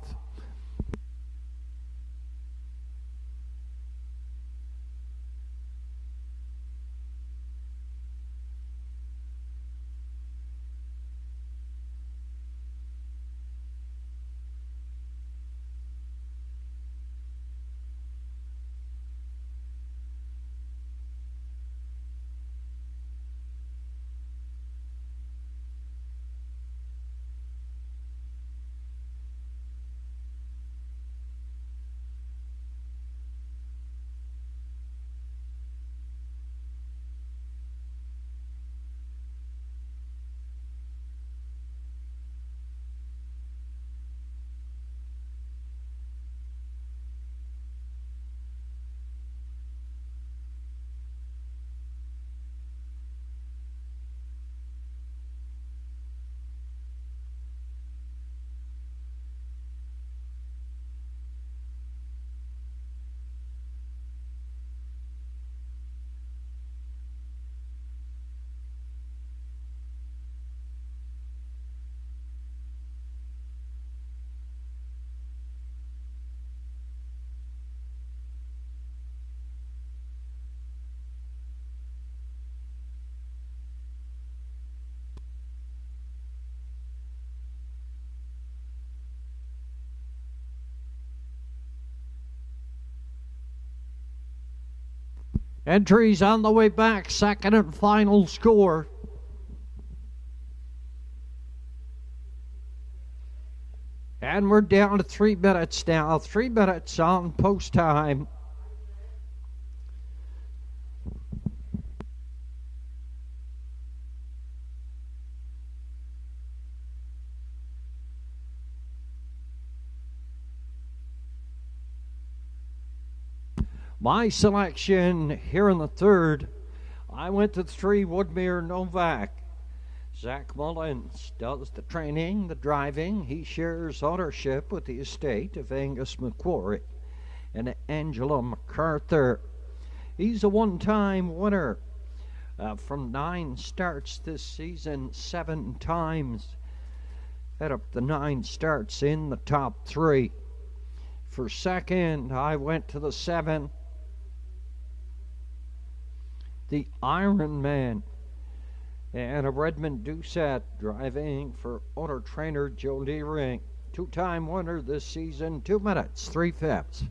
Entries on the way back, second and final score. And we're down to 3 minutes now. 3 minutes on post time. My selection here in the 3rd, I went to 3, Woodmere Novak. Zach Mullins does the training, the driving. He shares ownership with the estate of Angus McQuarrie and Angela MacArthur. He's a one-time winner from 9 starts this season, 7 times. Had up the 9 starts in the top 3. For second, I went to the 7. The Iron Man, and a Redmond Doucette driving for owner trainer Joe Deering. 2-time winner this season, 2 minutes, 3/5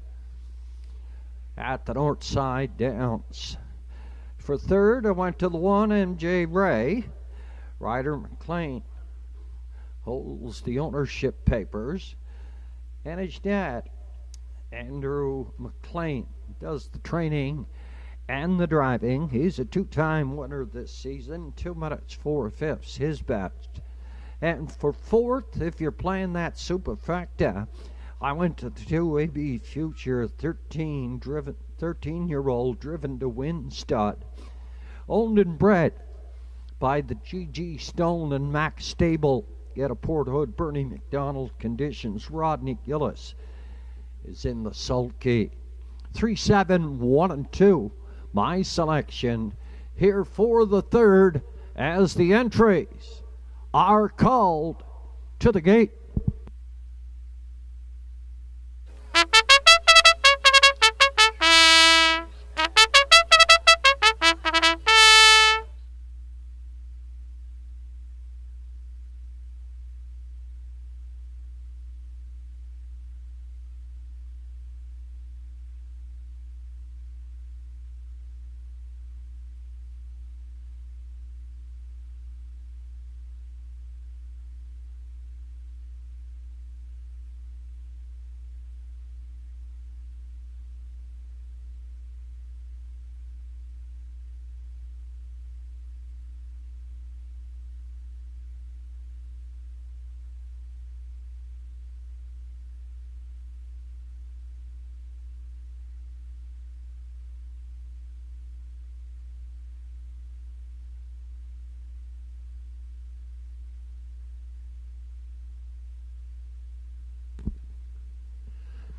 at the North Side Downs. For third, I went to the 1, MJ Ray. Ryder McLean holds the ownership papers, and his dad, Andrew McLean, does the training and the driving. He's a 2-time winner this season, 2 minutes, 4/5, his best. And for fourth, if you're playing that superfecta, I went to the 2 AB Future 13-year-old driven to win stud. Owned and bred by the G.G. Stone and Max Stable. Get a Port Hood, Bernie McDonald conditions. Rodney Gillis is in the sulky. 3, 7, 1, and 2. My selection here for the 3rd as the entries are called to the gate.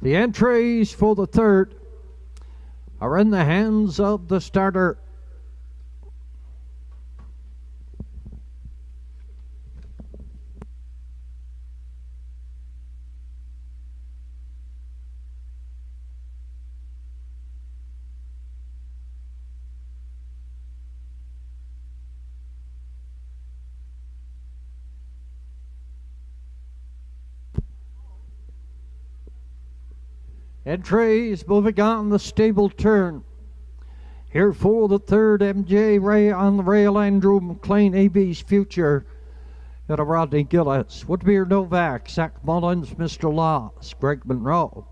The entries for the third are in the hands of the starter. Entries moving on the stable turn. Here for the third, MJ Ray on the rail, Andrew McLean, AB's Future, and a Rodney Gillis. Woodmere Novak, Zach Mullins, Mr. Laws, Greg Monroe.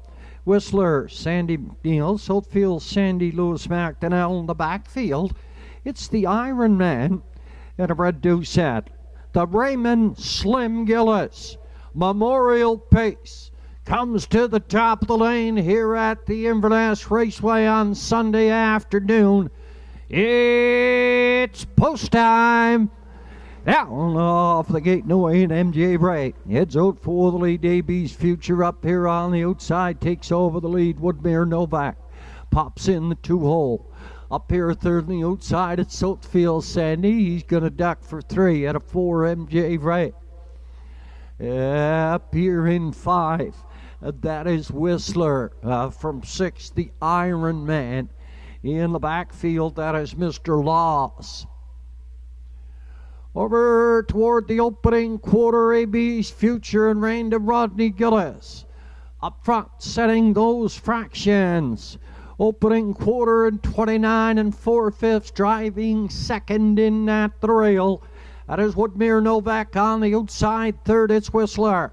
Whistler, Sandy McNeil, Southfield, Sandy Lewis McDonnell in the backfield. It's the Iron Man and a red Doucette. The Raymond Slim Gillis Memorial Pace comes to the top of the lane here at the Inverness Raceway on Sunday afternoon. It's post time. Down off the gate, no way, and MJ Ray heads out for the lead. AB's Future up here on the outside, takes over the lead. Woodmere Novak pops in the 2-hole. Up here third on the outside, it's Southfield Sandy. He's going to duck for 3 at a 4, MJ Ray. Up here in 5. That is Whistler. From 6, the Iron Man. In the backfield, that is Mr. Laws. Over toward the opening quarter, AB's Future and rein to Rodney Gillis. Up front, setting those fractions. Opening quarter in 29 4/5, driving second in at the rail. That is Woodmere Novak on the outside. Third, it's Whistler.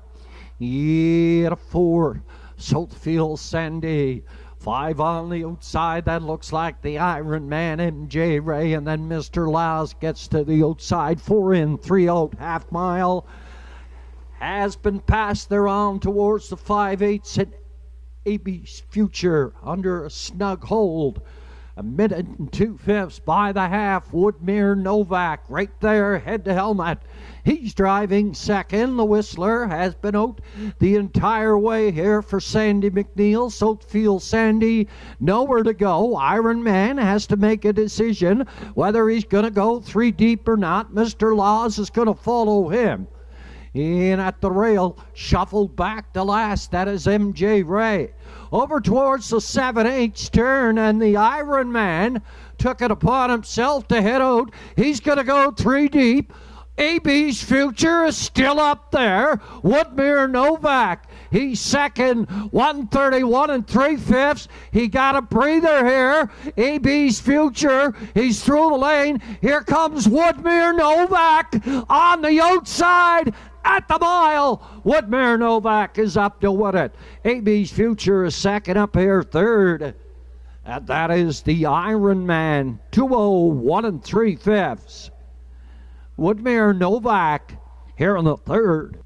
Yeah, 4, Southfield Sandy. 5 on the outside, that looks like the Iron Man, MJ Ray, and then Mr. Laws gets to the outside. 4 in, 3 out, half mile has been passed. They're on towards the 5/8 and AB's Future under a snug hold. 1 minute and 2/5 by the half. Woodmere Novak right there, head to helmet. He's driving second. The Whistler has been out the entire way here for Sandy McNeil. Southfield Sandy, nowhere to go. Iron Man has to make a decision whether he's going to go 3 deep or not. Mr. Laws is going to follow him. In at the rail, shuffled back to last. That is MJ Ray. Over towards the 7/8 turn, and the Iron Man took it upon himself to head out. He's going to go 3 deep. AB's Future is still up there. Woodmere Novak, he's second, 1:31 3/5. He got a breather here. AB's Future, he's through the lane. Here comes Woodmere Novak on the outside at the mile. Woodmere Novak is up to win it. AB's Future is second, up here third. And that is the Iron Man, 2:01 3/5. Woodmere Novak here in the third.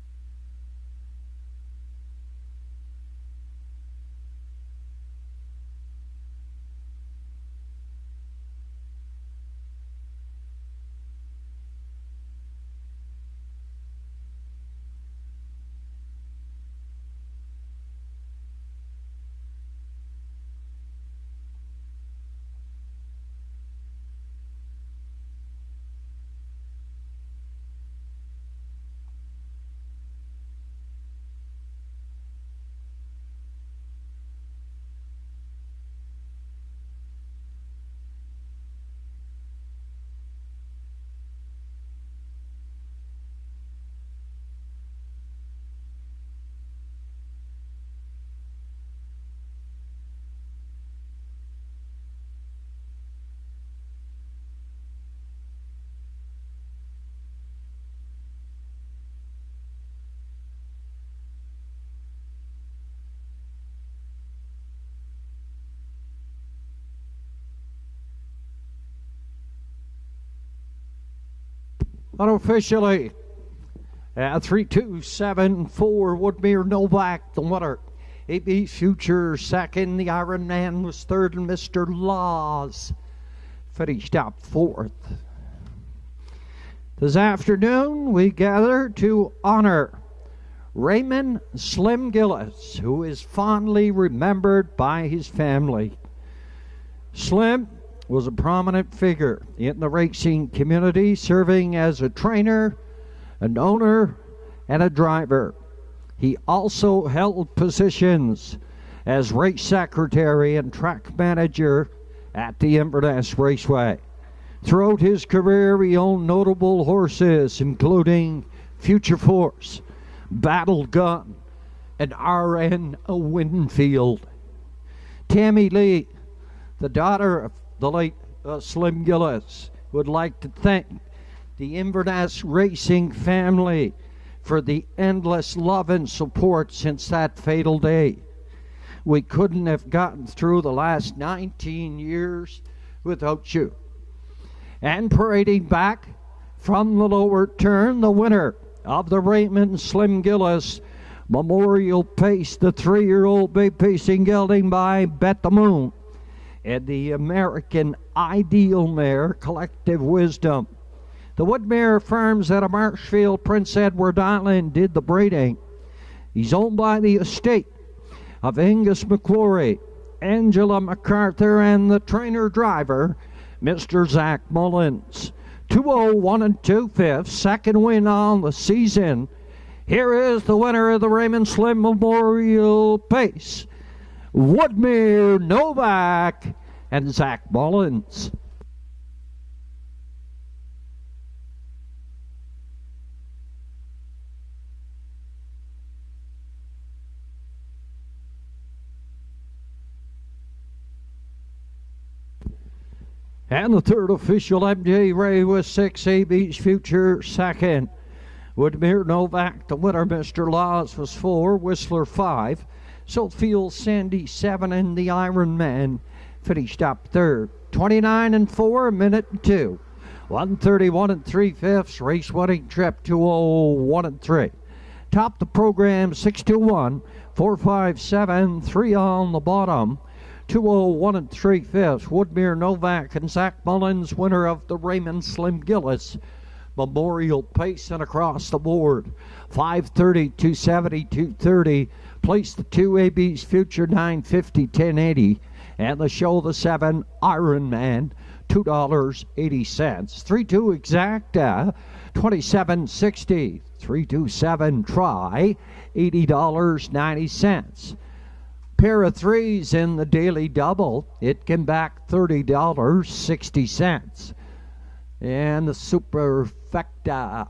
Unofficially, 3-2-7-4, Woodmere Novak the winner. AB Future second, the Iron Man was third, and Mr. Laws finished up fourth. This afternoon we gather to honor Raymond Slim Gillis, who is fondly remembered by his family. Slim was a prominent figure in the racing community, serving as a trainer, an owner, and a driver. He also held positions as race secretary and track manager at the Inverness Raceway. Throughout his career, he owned notable horses, including Future Force, Battle Gun, and R.N. Winfield. Tammy Lee, the daughter of the late Slim Gillis, would like to thank the Inverness racing family for the endless love and support since that fatal day. We couldn't have gotten through the last 19 years without you. And parading back from the lower turn, the winner of the Raymond Slim Gillis Memorial Pace, the 3-year-old bay pacing gelding by Bet the Moon, and the American Ideal mare Collective Wisdom. The Woodmere Farms out of Marshfield, Prince Edward Island, did the breeding. He's owned by the estate of Angus McClory, Angela MacArthur, and the trainer-driver, Mr. Zach Mullins. 201 2/5, second win on the season. Here is the winner of the Raymond Slim Memorial Pace, Woodmere Novak and Zach Mullins. And the third official, MJ Ray with 6, AB's Future second. Woodmere Novak, the winner, Mr. Laws was 4, Whistler 5, Southfield Sandy 7, and the Iron Man finished up third. 29 4, a minute and 2. 131 3/5, race winning trip 201 3. Top the program 621, 457, 3 on the bottom. 201 3/5, Woodmere Novak and Zach Mullins, winner of the Raymond Slim Gillis Memorial Pace, and across the board 530, 270, 230. Place the 2 AB's Future 950, 1080, and the show the 7 Iron Man $2.80. 3-2 exacta 27.60. 327 try $80.90. Pair of 3s in the daily double, it came back $30.60. And the superfecta,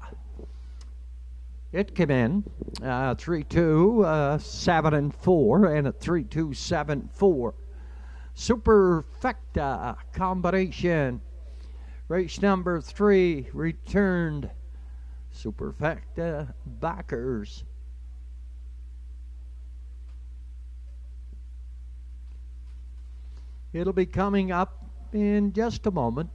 it came in 3-2, 7 and 4, and a 3-2, 7-4. Superfecta combination, race number 3 returned. Superfecta backers. It'll be coming up in just a moment.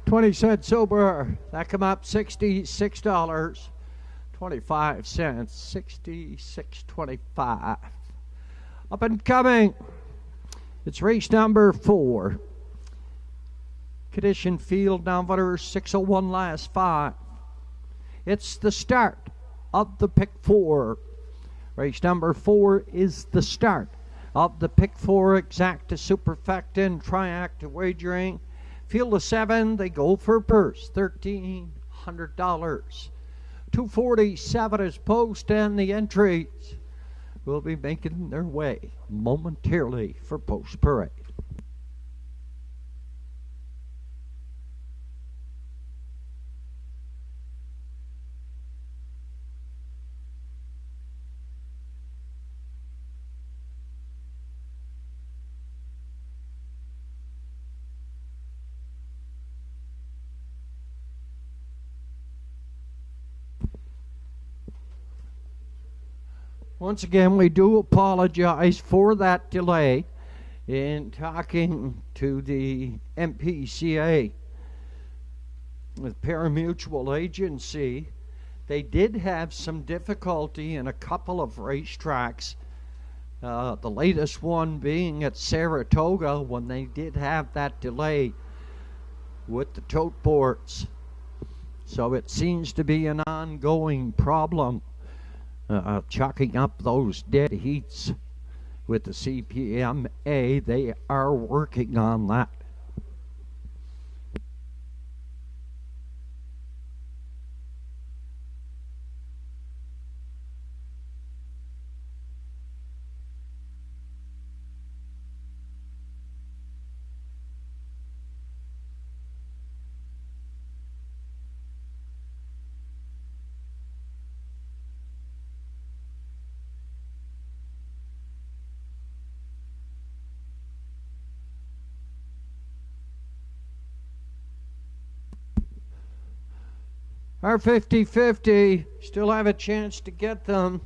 $0.20 over. That come up $66.25. 66.25. Up and coming. It's race number 4. Condition field number 601 last 5. It's the start of the pick 4. Race number 4 is the start of the pick 4 exacta superfecta and triacta wagering. Field of 7, they go for purse, $1,300. 247 is post, and the entries will be making their way momentarily for post parade. Once again, we do apologize for that delay in talking to the MPCA with Parimutuel Agency. They did have some difficulty in a couple of racetracks. The latest one being at Saratoga, when they did have that delay with the tote boards. So it seems to be an ongoing problem, chalking up those dead heats with the CPMA. They are working on that. Our 50-50, still have a chance to get them.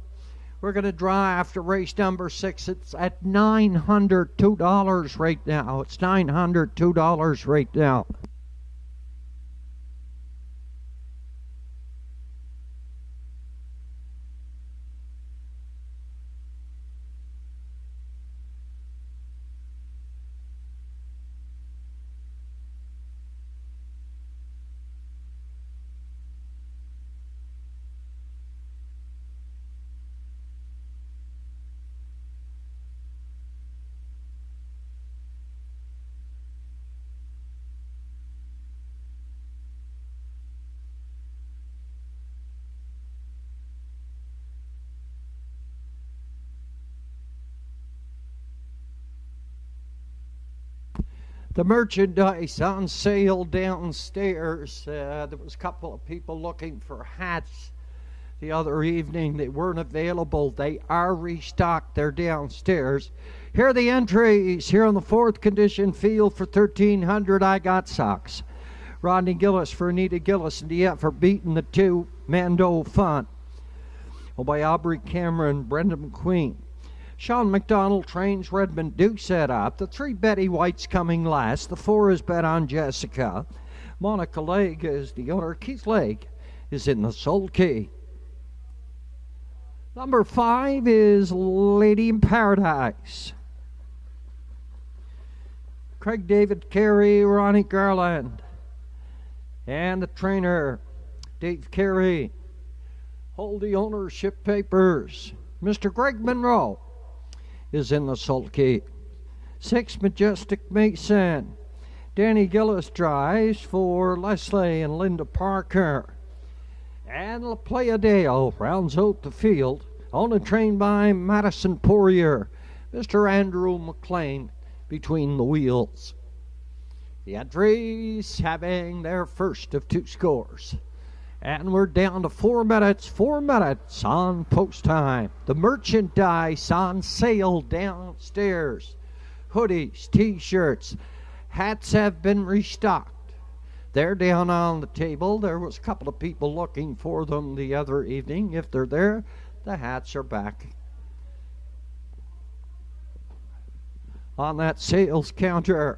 We're going to draw after race number 6. It's at $902 right now. It's $902 right now. The merchandise on sale downstairs. There was a couple of people looking for hats the other evening. They weren't available. They are restocked. They're downstairs. Here are the entries. Here on the 4th condition field for $1,300. I got socks. Rodney Gillis for Anita Gillis and DF for beating the 2. Mando Font. By Aubrey Cameron, Brenda McQueen. Sean McDonald trains Redmond Duke set up. The 3 Betty White's coming last. The 4 is bet on Jessica. Monica Legg is the owner. Keith Legg is in the sulky. Number 5 is Lady in Paradise. Craig David Carey, Ronnie Garland. And the trainer, Dave Carey. Hold the ownership papers. Mr. Greg Monroe is in the sulky. 6 Majestic Mason. Danny Gillis drives for Leslie and Linda Parker. And La Playa Dale rounds out the field. On and trained by Madison Poirier. Mr. Andrew McLean between the wheels. The entries having their first of 2 scores. And we're down to 4 minutes on post time. The merchandise on sale downstairs. Hoodies, t-shirts, hats have been restocked. They're down on the table. There was a couple of people looking for them the other evening. If they're there, the hats are back on that sales counter.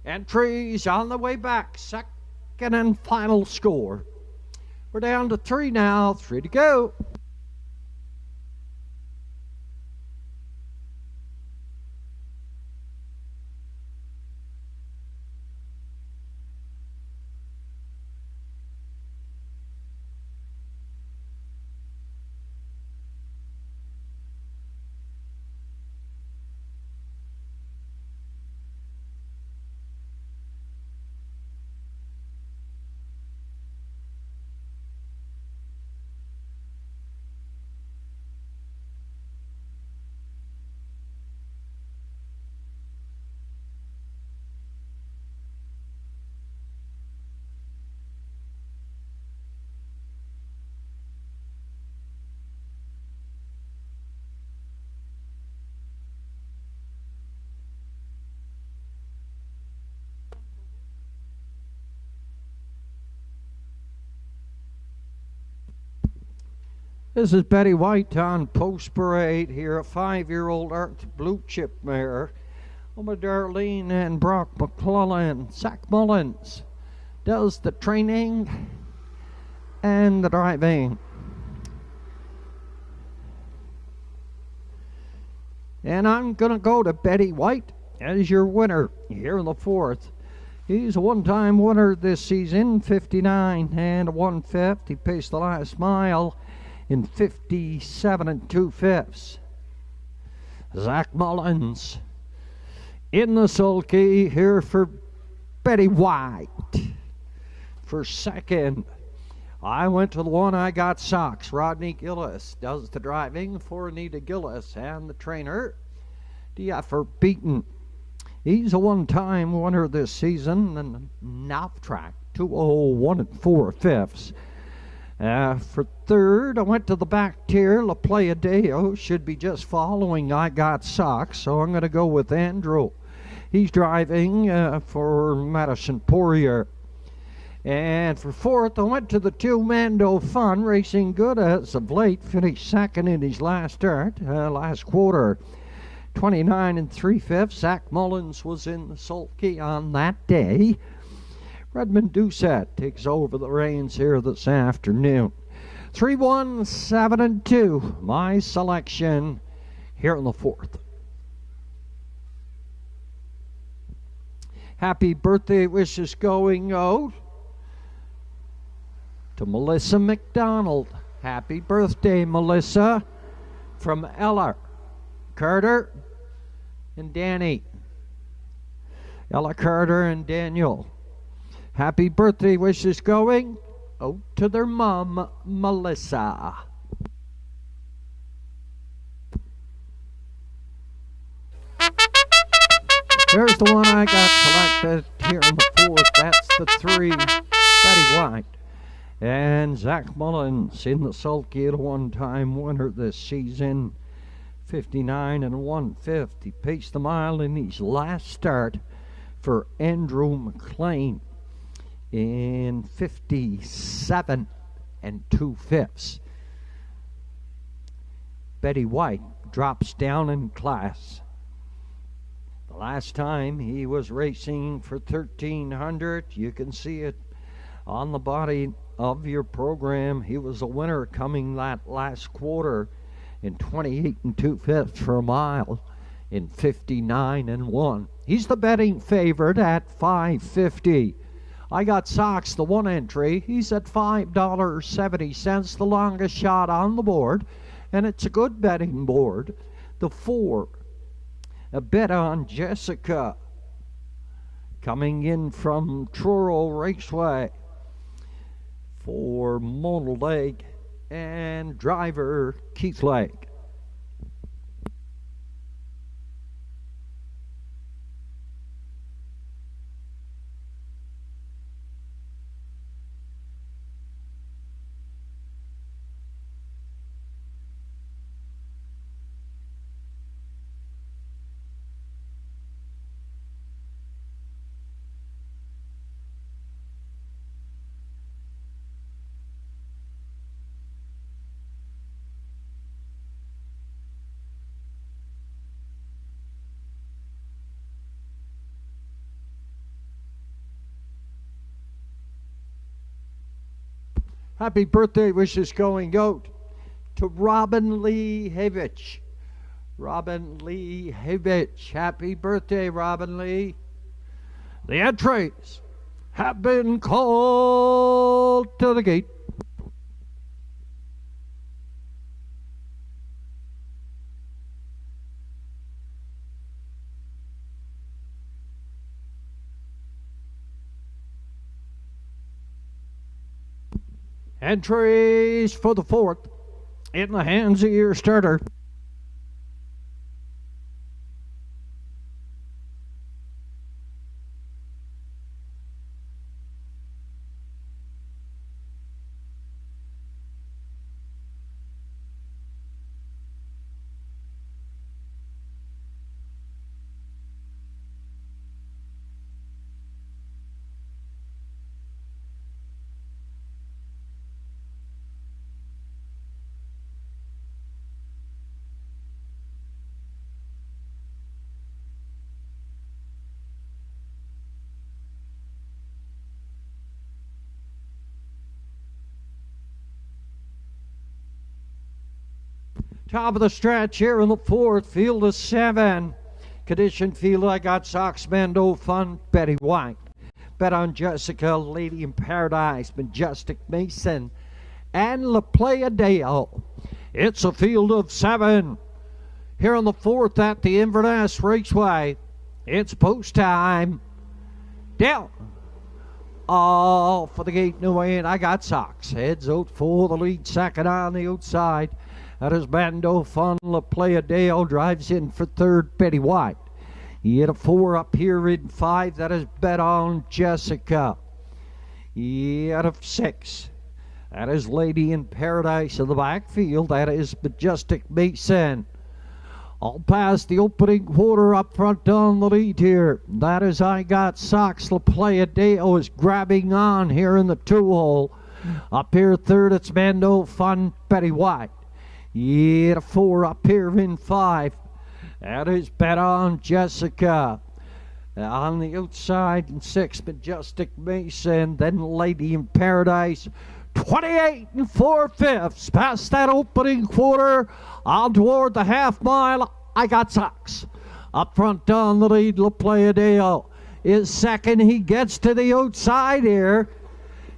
Entries on the way back. Second and final score. We're down to 3 now, 3 to go. This is Betty White on post parade here, a 5-year-old Earth Blue Chip mare. Oma Darlene and Brock McClellan. Zach Mullins does the training and the driving. And I'm going to go to Betty White as your winner here in the 4th. He's a one-time winner this season, 59 1/5. He paced the last mile in 57 2/5. Zach Mullins in the sulky here for Betty White. For second, I went to the one I got socks. Rodney Gillis does the driving for Anita Gillis, and the trainer, DFR Beaton. He's a one-time winner this season, and Knopf track 201 4/5. For third, I went to the back tier. La Playa Deo should be just following I got socks, so I'm going to go with Andrew. He's driving for Madison Poirier. And for fourth, I went to the 2 Mando Fun, racing good as of late. Finished second in his last start, last quarter. 29 3/5. Zach Mullins was in the sulky on that day. Redmond Doucette takes over the reins here this afternoon. 3, 1, 7, and 2. My selection here in the 4th. Happy birthday wishes going out to Melissa McDonald. Happy birthday, Melissa, from Ella, Carter, and Danny. Ella, Carter, and Daniel. Happy birthday wishes going out to their mom, Melissa. Here's the one I got selected here in the 4th. That's the 3, Betty White. And Zach Mullins in the sulky, a one-time winner this season, 59 1/5. He paced the mile in his last start for Andrew McLean in 57 2/5. Betty White drops down in class. The last time he was racing for 1,300, you can see it on the body of your program. He was a winner coming that last quarter in 28 2/5 for a mile in 59 1. He's the betting favorite at $5.50. I got socks, the one entry. He's at $5.70, the longest shot on the board, and it's a good betting board. The 4, a bet on Jessica, coming in from Truro Raceway for Mona Lake and driver Keith Lake. Happy birthday wishes going out to Robin Lee Havich. Robin Lee Havich. Happy birthday, Robin Lee. The entries have been called to the gate. Entries for the 4th in the hands of your starter. Top of the stretch here in the fourth. Field of 7. Condition field, I got Sox, Mando, Fun, Betty White. Bet on Jessica, Lady in Paradise, Majestic Mason, and La Playa Dale. It's a field of 7. Here in the fourth at the Inverness Raceway. It's post time. Down. All for the gate, no way in. I got Sox. Heads out for the lead. Second on the outside. That is Mando Fun. La Playa Dale drives in for third. Betty White. He hit a 4 up here in 5. That is Bet on Jessica. He out of 6. That is Lady in Paradise in the backfield. That is Majestic Mason. All past the opening quarter, up front on the lead here. That is I Got Sox. La Playa Dale is grabbing on here in the 2-hole. Up here third, it's Mando Fun, Betty White. He hit a 4 up here in 5. That is Bet on Jessica. On the outside in 6, Majestic Mason. Then Lady in Paradise. 28 4/5. Past that opening quarter. On toward the half mile. I Got Sox. Up front on the lead. La Playa Dale is second. He gets to the outside here.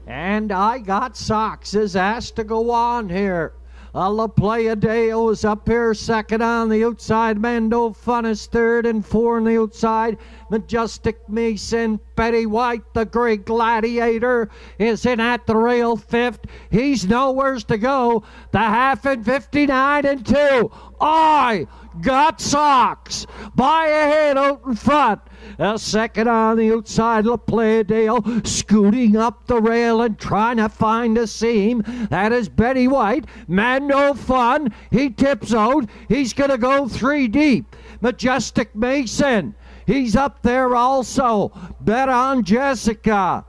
And I Got Sox is asked to go on here. La Playa Dale is up here second on the outside. Mando Fun is third and 4 on the outside. Majestic Mason, Betty White, the great gladiator, is in at the rail fifth. He's nowheres to go. The half in 59 and 2. I Got Sox by a head out in front. A second on the outside, La Playa Dale scooting up the rail and trying to find a seam. That is Betty White. Mando Fun, he tips out. He's going to go 3 deep. Majestic Mason, he's up there also. Bet on Jessica,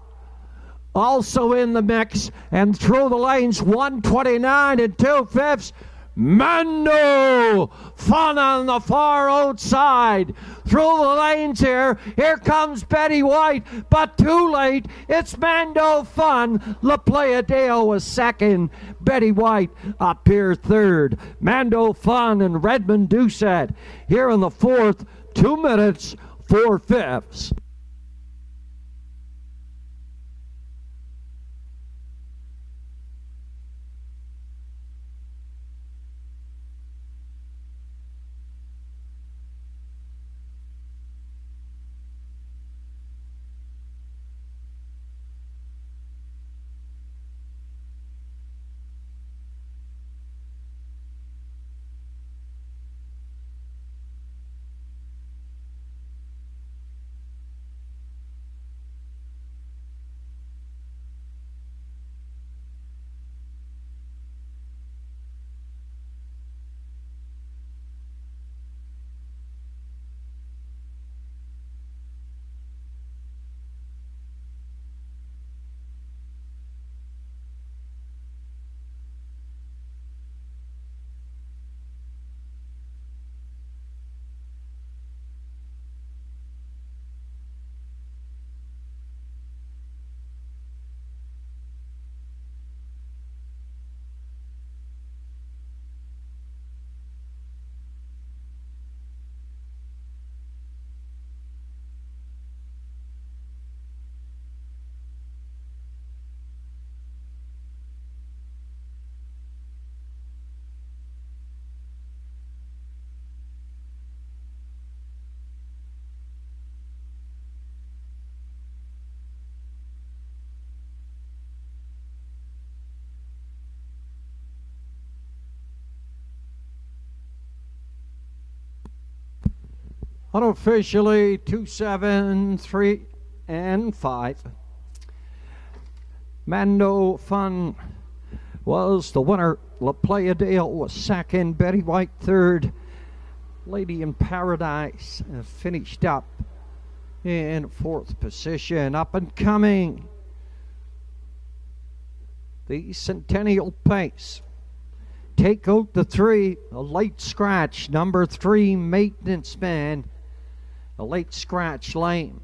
also in the mix. And through the lanes, 129 and 2/5. Mando Fun on the far outside. Through the lanes here. Here comes Betty White, but too late. It's Mando Fun. La Playa Dale was second. Betty White up here third. Mando Fun and Redmond Doucette here in the fourth. 2 minutes, 4/5. Unofficially 2, 7, 3, and 5. Mando Fun was the winner. La Playa Dale was second. Betty White third. Lady in Paradise finished up in fourth position. Up and coming, the Centennial Pace. Take out the 3, a late scratch. Number 3, Maintenance Man. A late scratch lane.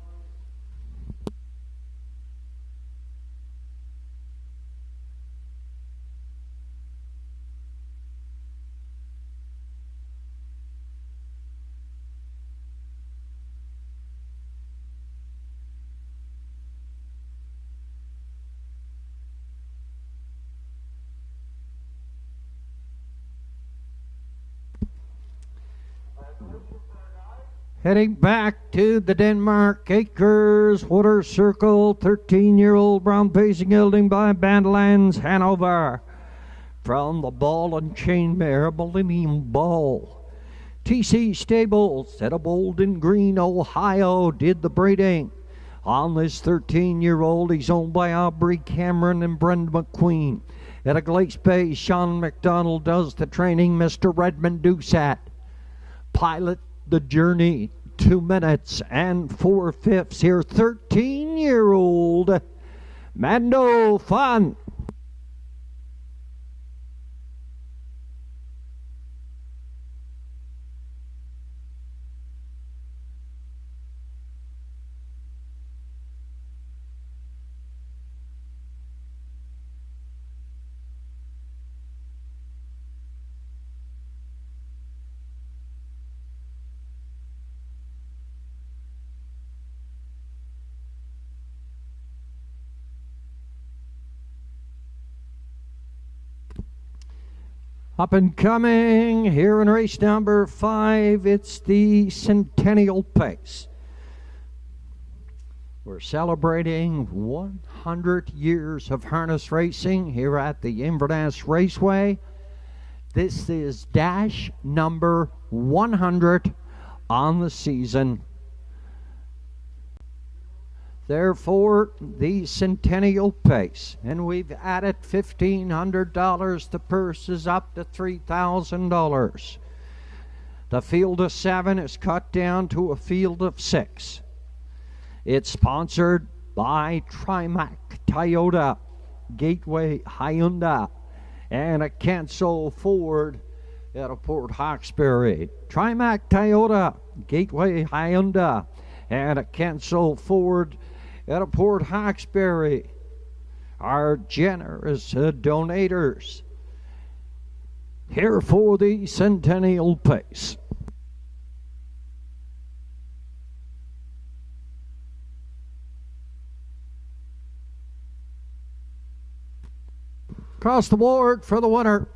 Heading back to the Denmark Acres Water Circle, 13-year-old brown pacing gelding by Badlands Hanover. From the Ball and Chain Mare, Millennium Ball. TC Stables at a Bowling Green, Ohio, did the breeding. On this 13-year-old, he's owned by Aubrey Cameron and Brenda McQueen. At a Glace Bay, Sean McDonald does the training. Mr. Redmond Doucette. Pilot the Journey, 2 minutes and 4/5 here. 13-year-old Mando Fun. Up and coming here in race number 5, it's the Centennial Pace. We're celebrating 100 years of harness racing here at the Inverness Raceway. This is dash number 100 on the season. Therefore, the Centennial Pace. And we've added $1,500. The purse is up to $3,000. The field of 7 is cut down to a field of 6. It's sponsored by Trimac Toyota, Gateway Hyundai, and a Canso Ford out of Port Hawkesbury. Trimac Toyota, Gateway Hyundai, and a Canso Ford out of Port Hawkesbury. Our generous donators here for the Centennial Pace. Across the board for the winner.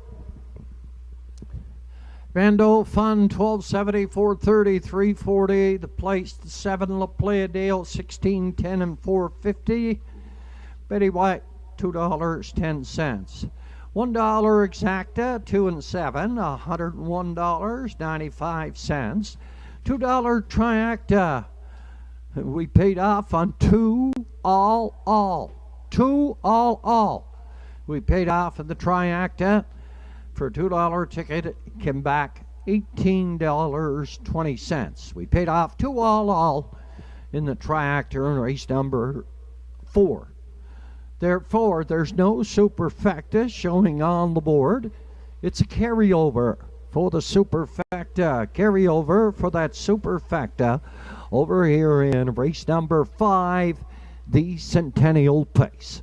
Mando Fun, 1270, 430, 340. The place, the 7 La Playa Dale, 1610 and 450. Betty White, $2.10. $1 Exacta, 2 and 7, $101.95. $2 Triacta. We paid off on 2 all. 2 all. We paid off in the Triacta. For a $2 ticket, it came back $18.20. We paid off 2 all in the Triactor in race number 4. Therefore, there's no superfecta showing on the board. It's a carryover for the superfecta. Carryover for that superfecta over here in race number 5, the Centennial Pace.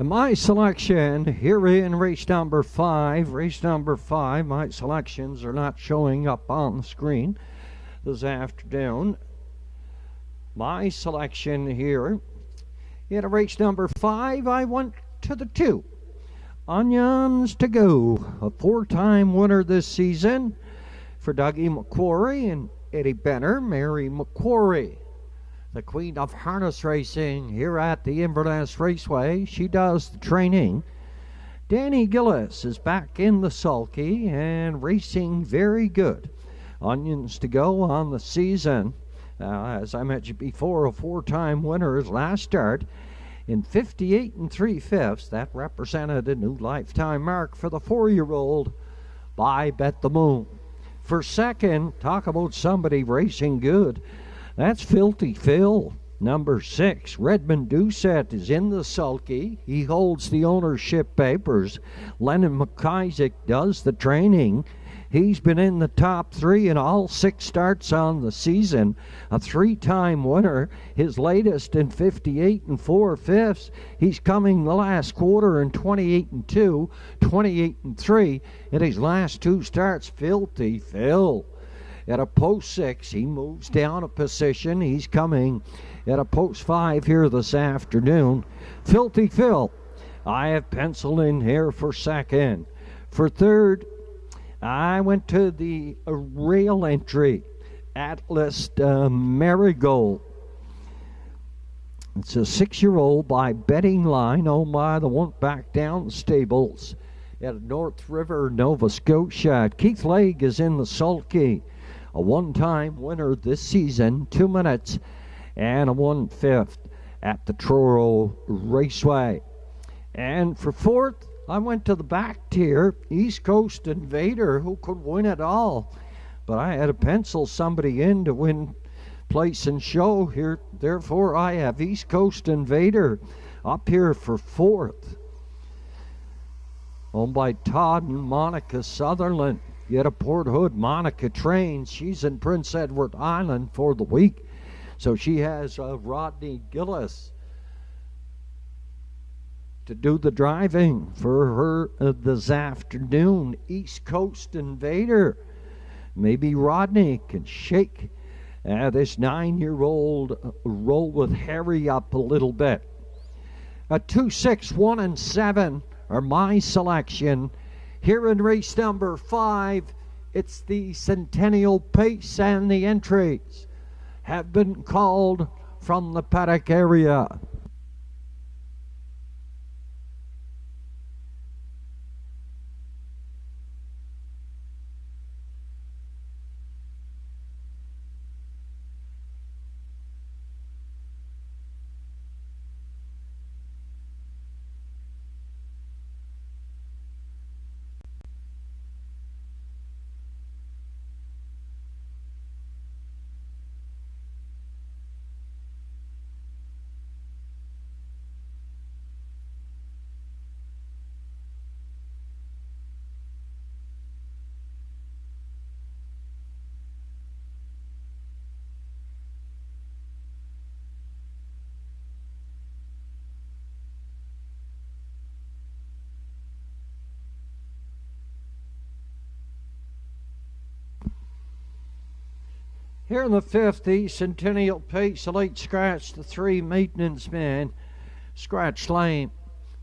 And my selection here in race number 5, my selections are not showing up on the screen this afternoon. My selection here in race number 5, I went to the 2. Onions to Go, a 4-time winner this season for Dougie McQuarrie and Eddie Benner. Mary McQuarrie, the queen of harness racing here at the Inverness Raceway. She does the training. Danny Gillis is back in the sulky and racing very good. Onions to Go on the season. As I mentioned before, a 4-time winner his last start in 58 3/5. That represented a new lifetime mark for the 4-year-old by Bet the Moon. For second, talk about somebody racing good. That's Filthy Phil, number 6. Redmond Doucette is in the sulky. He holds the ownership papers. Lennon McIsaac does the training. He's been in the top 3 in all 6 starts on the season. A 3-time winner. His latest in 58 4/5. He's coming the last quarter in 28 2, 28 3. In his last 2 starts, Filthy Phil. At a post 6, he moves down a position. He's coming at a post 5 here this afternoon. Filthy Phil, I have penciled in here for second. For third, I went to the rail entry, Atlas Marigold. It's a 6-year-old by Betting Line, owned by the One Back Down Stables at North River, Nova Scotia. Keith Legge is in the sulky, a 1-time winner this season, 2 minutes and a 1/5 at the Truro Raceway. And for fourth, I went to the back tier, East Coast Invader, who could win it all. But I had to pencil somebody in to win place and show here. Therefore, I have East Coast Invader up here for fourth. Owned by Todd and Monica Sutherland. Yet a Port Hood Monica trains. She's in Prince Edward Island for the week. So she has Rodney Gillis to do the driving for her this afternoon. East Coast Invader. Maybe Rodney can shake this 9-year-old roll with Harry up a little bit. 2, 6, 1, and 7 are my selection. Here in race number 5, it's the Centennial Pace, and the entries have been called from the paddock area. Here in the 5th, the Centennial Pace, a late scratch, the 3 maintenance man, scratch lane.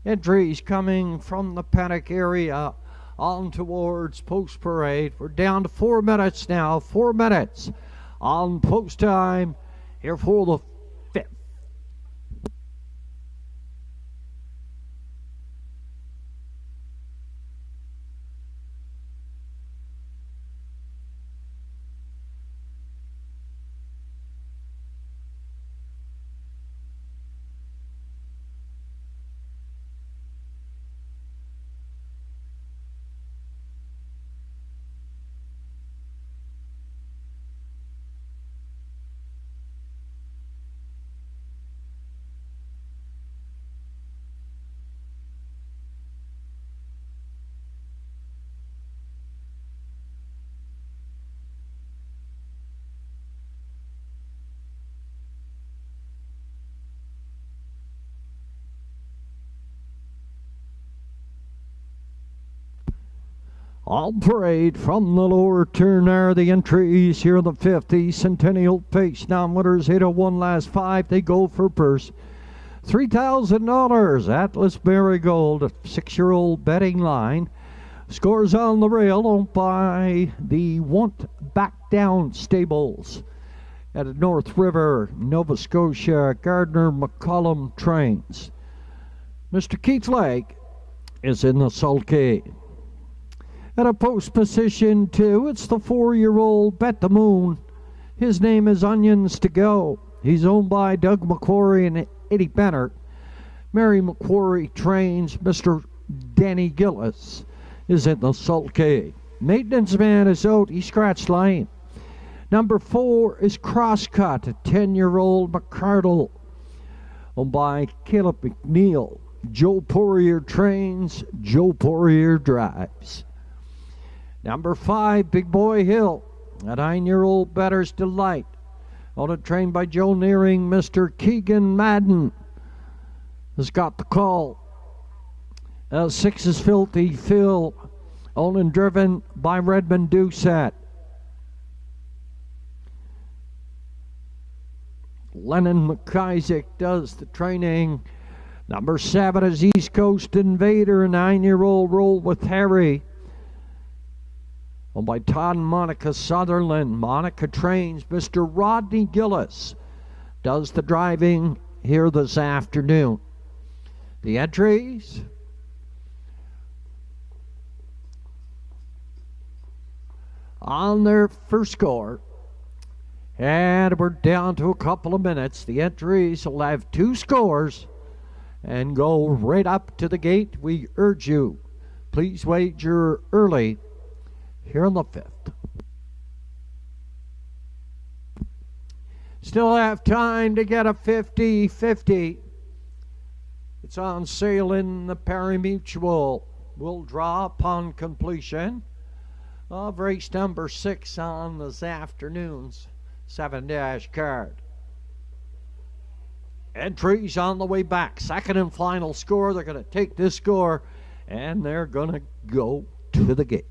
Entries coming from the paddock area on towards post parade. We're down to 4 minutes now, 4 minutes on post time here for the 5th. On parade from the lower turn are the entries here in the 5th. The Centennial Pace non-winners, 801 last 5. They go for purse $3,000. Atlas Marigold, a 6-year-old Betting Line. Scores on the rail, owned by the Want Back Down Stables at North River, Nova Scotia. Gardner McCollum trains. Mr. Keith Legge is in the sulky. At a post position 2, it's the 4-year-old Bet the Moon. His name is Onions to Go. He's owned by Doug McQuarrie and Eddie Bennett. Mary McQuarrie trains. Mr. Danny Gillis is in the sulky. Maintenance man is out. He scratched lane. Number 4 is Crosscut, a 10-year-old McCardle, owned by Caleb McNeil. Joe Poirier trains. Joe Poirier drives. Number 5, Big Boy Hill. A 9-year-old Better's Delight. On a train by Joe Nearing, Mr. Keegan Madden has got the call. 6 is Filthy Phil. Owned and driven by Redmond Doucette. Lennon McIsaac does the training. Number 7 is East Coast Invader, a 9-year-old Roll with Harry. Owned by Todd and Monica Sutherland. Monica trains. Mr. Rodney Gillis does the driving here this afternoon. The entries. On their first score. And we're down to a couple of minutes. The entries will have 2 scores and go right up to the gate. We urge you, please wager early here on the 5th. Still have time to get a 50-50. It's on sale in the pari-mutuel. We'll draw upon completion of race number 6 on this afternoon's 7-dash card. Entries on the way back. Second and final score. They're going to take this score and they're going to go to the gate.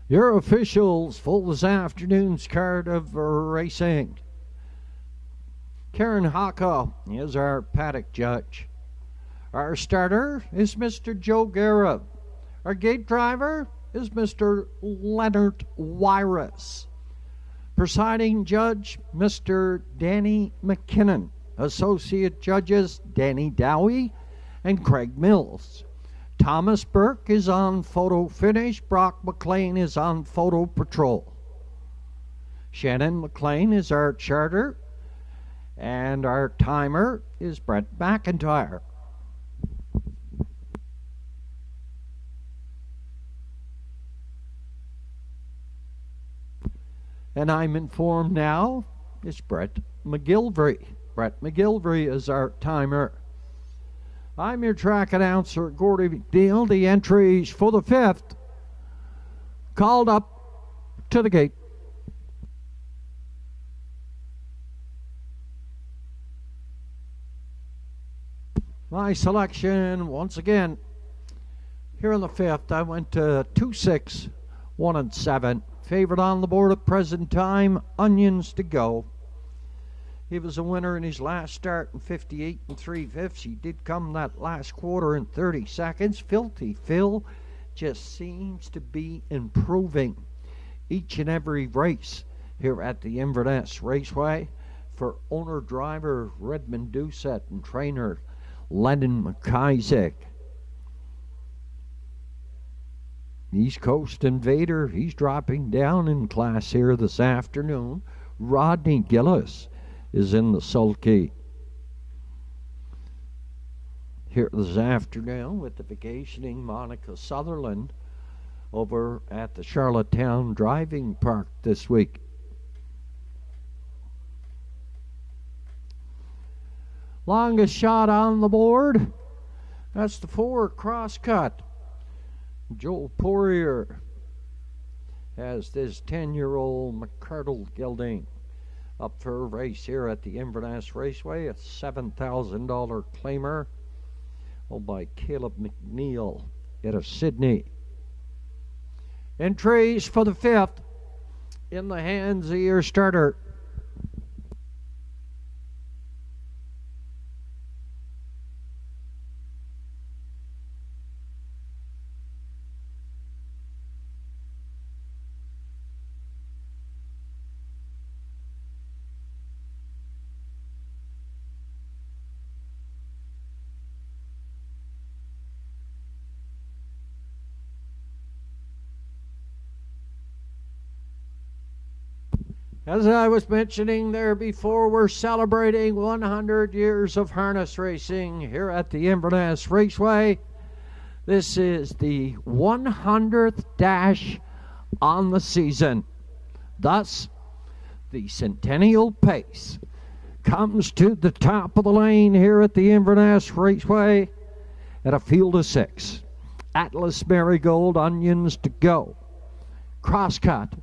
Your officials for this afternoon's card of racing. Karen Haka is our paddock judge. Our starter is Mr. Joe Guerra. Our gate driver is Mr. Leonard Wyris. Presiding judge, Mr. Danny McKinnon. Associate judges, Danny Dowie and Craig Mills. Thomas Burke is on photo finish. Brock McLean is on photo patrol. Shannon McLean is our charter. And our timer is Brett McIntyre. And I'm informed now it's Brett McGilvery. Brett McGilvery is our timer. I'm your track announcer, Gordy McNeil. The entries for the 5th called up to the gate. My selection, once again, here in the 5th, I went to 2, 6, 1, and 7. Favorite on the board at present time, Onions to Go. He was a winner in his last start in 58 3/5. He did come that last quarter in 30 seconds. Filthy Phil just seems to be improving each and every race here at the Inverness Raceway for owner-driver Redmond Doucette and trainer Lennon McIsaac. East Coast Invader, he's dropping down in class here this afternoon. Rodney Gillis is in the sulky here this afternoon with the vacationing Monica Sutherland over at the Charlottetown Driving Park this week. Longest shot on the board, that's the 4 crosscut. Joel Poirier has this 10-year-old McCardle gelding up for a race here at the Inverness Raceway, a $7,000 claimer, owned by Caleb McNeil out of Sydney. Entries for the 5th in the hands of your starter. As I was mentioning there before, we're celebrating 100 years of harness racing here at the Inverness Raceway. This is the 100th dash on the season. Thus, the Centennial Pace comes to the top of the lane here at the Inverness Raceway at a field of 6. Atlas Marigold, Onions to Go. Crosscut,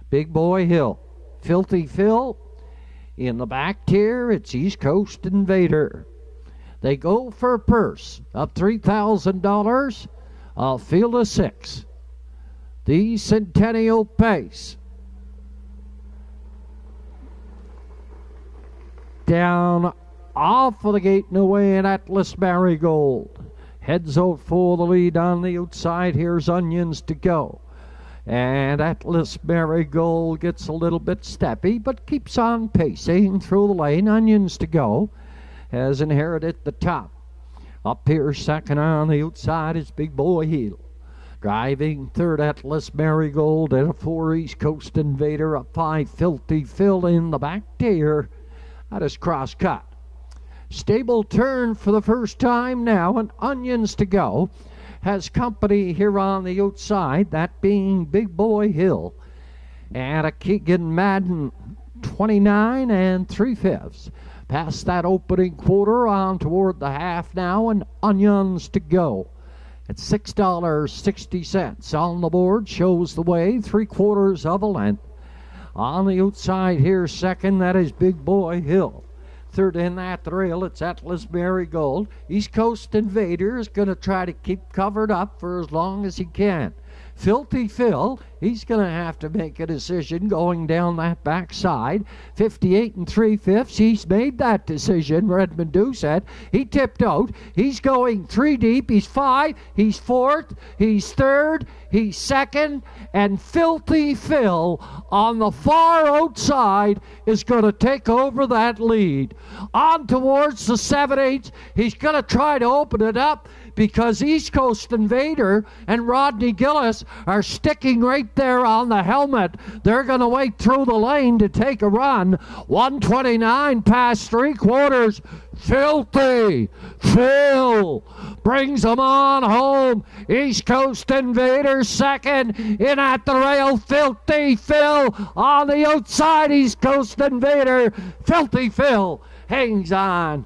Big Boy Hill. Filthy Phil. In the back tier, it's East Coast Invader. They go for a purse of $3,000, a field of 6. The Centennial Pace. Down off of the gate and away in Atlas Marigold. Heads out for the lead on the outside. Here's Onions to Go. And Atlas Marigold gets a little bit steppy, but keeps on pacing through the lane. Onions to Go has inherited the top. Up here, second on the outside is Big Boy Hill. Driving third, Atlas Marigold, and a 4 East Coast Invader. A 5 Filthy Phil in the back tier. That is Crosscut. Stable turn for the first time now, and Onions to Go has company here on the outside, that being Big Boy Hill and a Keegan Madden 29 3/5. Past that opening quarter on toward the half now, and Onions to Go at $6.60 on the board, shows the way 3/4 of a length. On the outside here, second, that is Big Boy Hill. Third in that rail, it's Atlas Marigold. East Coast Invader is going to try to keep covered up for as long as he can. Filthy Phil, he's going to have to make a decision going down that backside. 58 3/5. He's made that decision. Redmond Doucette, he tipped out. He's going 3 deep. He's 5. He's 4th. He's 3rd. He's 2nd. And Filthy Phil on the far outside is going to take over that lead. On towards the 7/8. He's going to try to open it up, because East Coast Invader and Rodney Gillis are sticking right there on the helmet. They're going to wait through the lane to take a run. 129 past 3/4. Filthy Phil brings them on home. East Coast Invader second. In at the rail, Filthy Phil on the outside. East Coast Invader. Filthy Phil hangs on.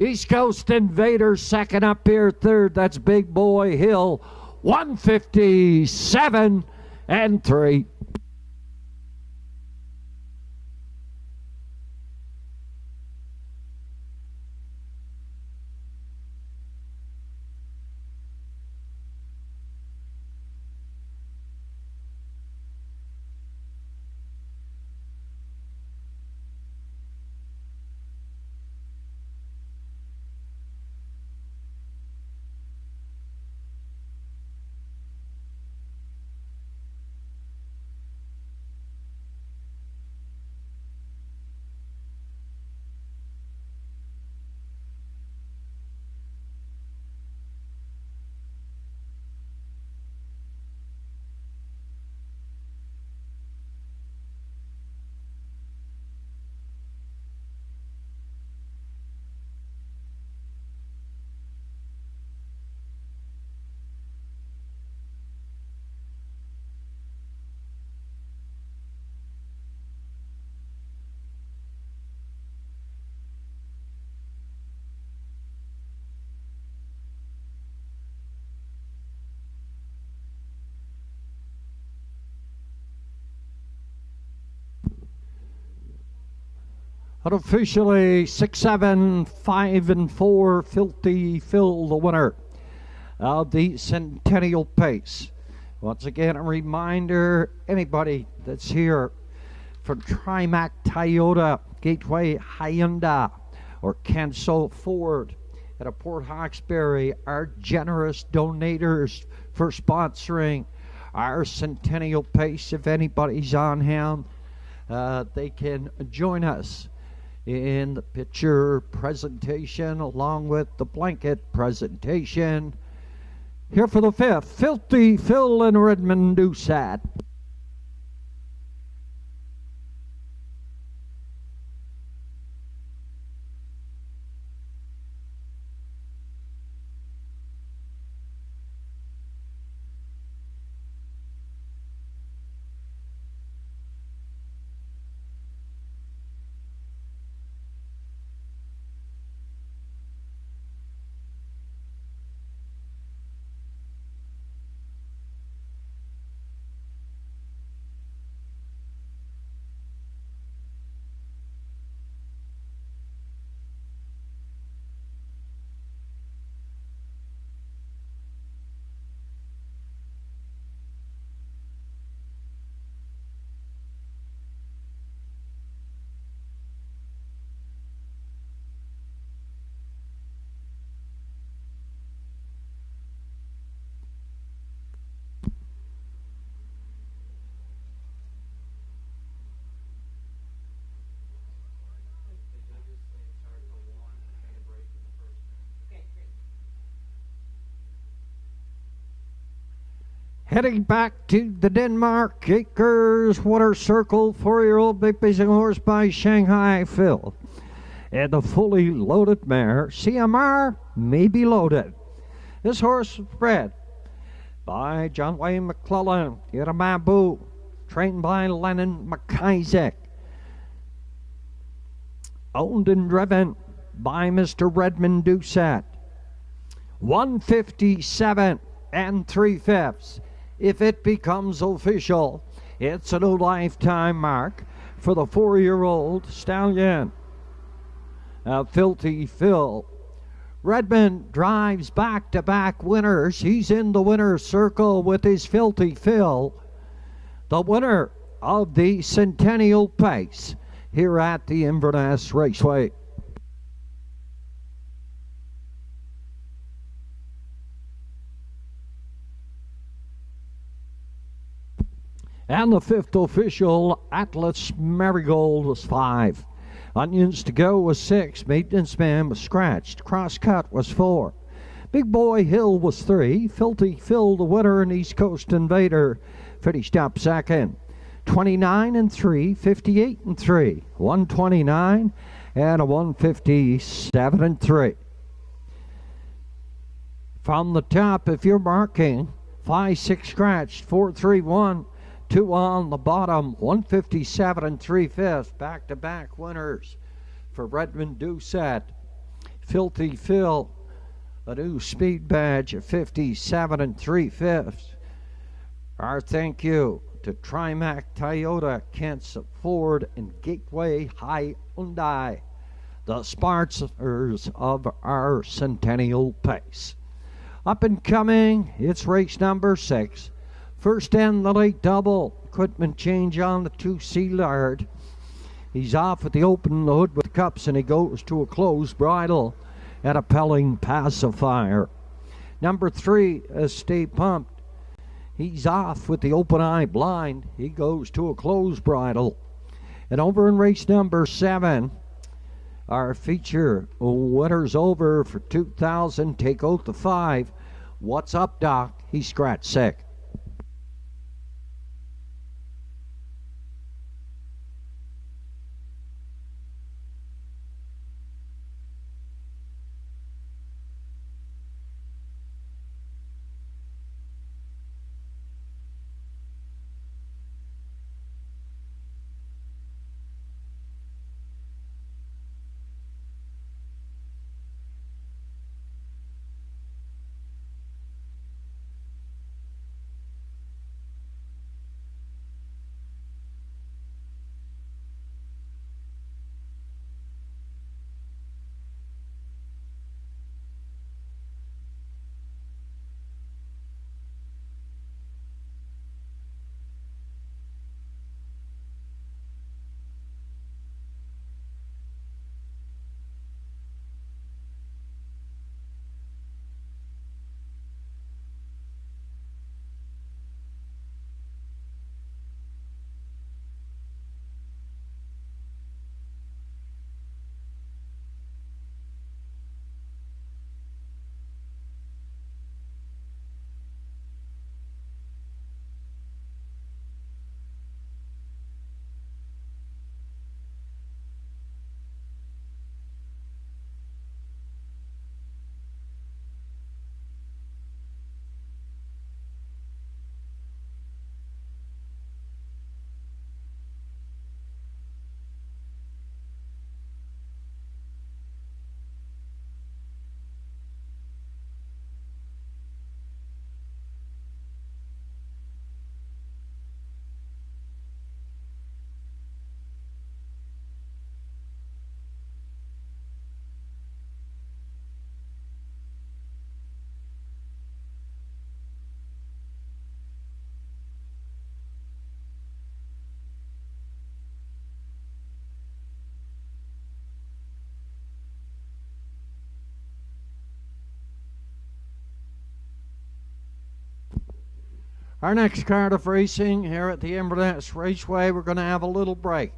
East Coast Invader second, up here third. That's Big Boy Hill. 157 3. Unofficially 6-7, 5-4, Filthy Phil, the winner of the Centennial Pace. Once again, a reminder, anybody that's here from Trimac Toyota, Gateway Hyundai, or Kenso Ford at a Port Hawkesbury are generous donators for sponsoring our Centennial Pace. If anybody's on hand, they can join us in the picture presentation along with the blanket presentation. Here for the 5th, Filthy Phil and Redmond Doucette. Heading back to the Denmark Acres Water Circle, 4-year-old big pacing horse by Shanghai Phil. And the fully loaded mare, CMR, may be loaded. This horse was bred by John Wayne McClellan, Iramabu, trained by Lennon McIsaac. Owned and driven by Mr. Redmond Doucette. 157 3/5. If it becomes official, it's a new lifetime mark for the 4-year-old stallion. Filthy Phil. Redmond drives back-to-back winners. He's in the winner's circle with his Filthy Phil, the winner of the Centennial Pace here at the Inverness Raceway. And the 5th official, Atlas Marigold, was 5. Onions to Go was 6. Maintenance Man was scratched. Crosscut was 4. Big Boy Hill was 3. Filthy Phil, the winner, and East Coast Invader finished up 2nd. 29 3, 58 3, 129 and a 157 3. From the top, if you're marking, 5, 6 scratched, 4, 3, 1. 2 on the bottom, 157 3/5. Back-to-back winners for Redmond Doucette. Filthy Phil, a new speed badge of 57 3/5. Our thank you to Trimac Toyota, Kenso Ford, and Gateway Hyundai, the sponsors of our Centennial Pace. Up and coming, it's race number 6. First and the late double. Equipment change on the 2 Sealard. He's off at the open hood with cups, and he goes to a closed bridle at a Pelling Pacifier. Number 3, Stay Pumped. He's off with the open eye blind. He goes to a closed bridle. And over in race number 7, our feature winner's over for 2,000. Take out the 5. What's up, Doc? He scratched sick. Our next card of racing here at the Inverness Raceway, we're going to have a little break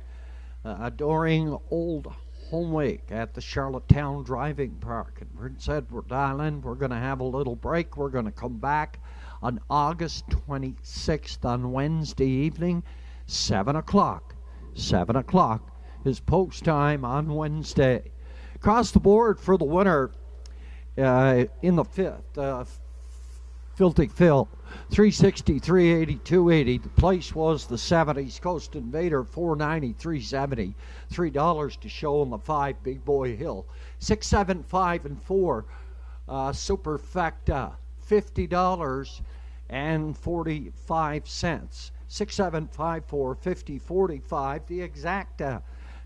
during Old Home Week at the Charlottetown Driving Park in Prince Edward Island. We're going to have a little break. We're going to come back on August 26th on Wednesday evening, 7 o'clock. 7 o'clock is post time on Wednesday. Across the board for the winner in the fifth, Filthy Phil, 360, 380, 280. The place was the 70s Coast Invader, 490, 370. $3 to show on the 5 Big Boy Hill. 6, 7, 5, and 4 Superfecta, $50 and 45 cents. 6, 7, 5, 4, 50, 45. The exact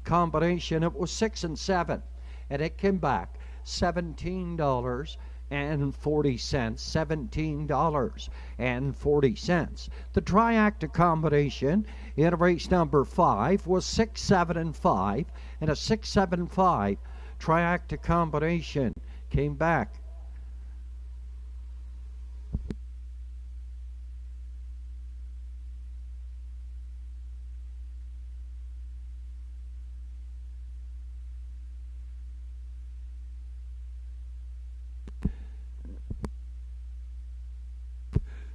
combination, it was 6 and 7, and it came back $17 and 40 cents. $17.40. The triacta combination in race number 5 was 6, 7, and 5, and a 6, 7, 5 triacta combination came back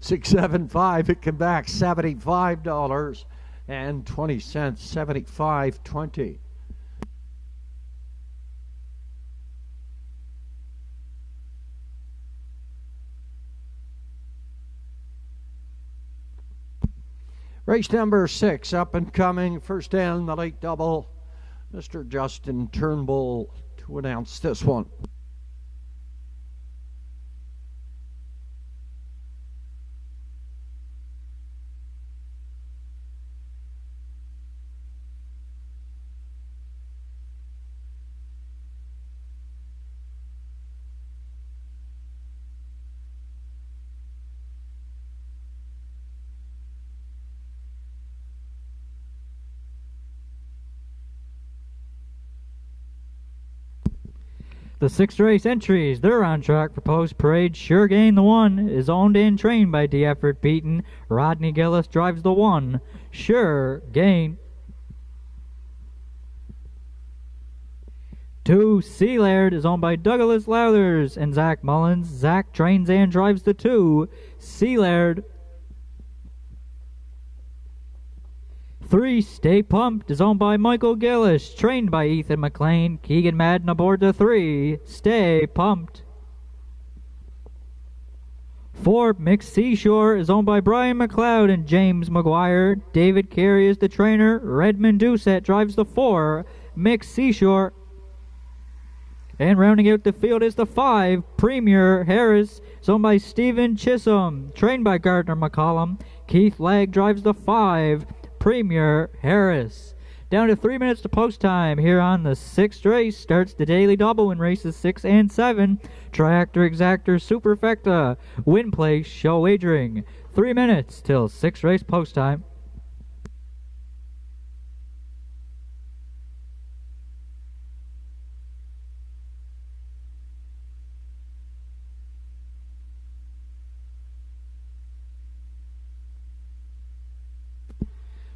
$675. It came back $75.20. $75.20. Race number 6, up and coming, first down the late double, Mr. Justin Turnbull to announce this one. The 6 race entries, they're on track for post parade. Sure Gain the 1 is owned and trained by D. Effort Beaton. Rodney Gillis drives the 1. Sure Gain. 2 Sea Laird is owned by Douglas Lowthers and Zach Mullins. Zach trains and drives the 2. Sea Laird. 3 Stay Pumped is owned by Michael Gillis, trained by Ethan McLean. Keegan Madden aboard the 3. Stay Pumped. 4 Mixed Seashore is owned by Brian McLeod and James McGuire. David Carey is the trainer. Redmond Doucette drives the 4. Mixed Seashore. And rounding out the field is the 5 Premier Harris is owned by Stephen Chisholm, trained by Gardner McCollum. Keith Legg drives the 5. Premier Harris. Down to 3 minutes to post time here on the 6th race. Starts the daily double in races 6 and 7. Triactor Exactor Superfecta. Win place show wagering. 3 minutes till 6th race post time.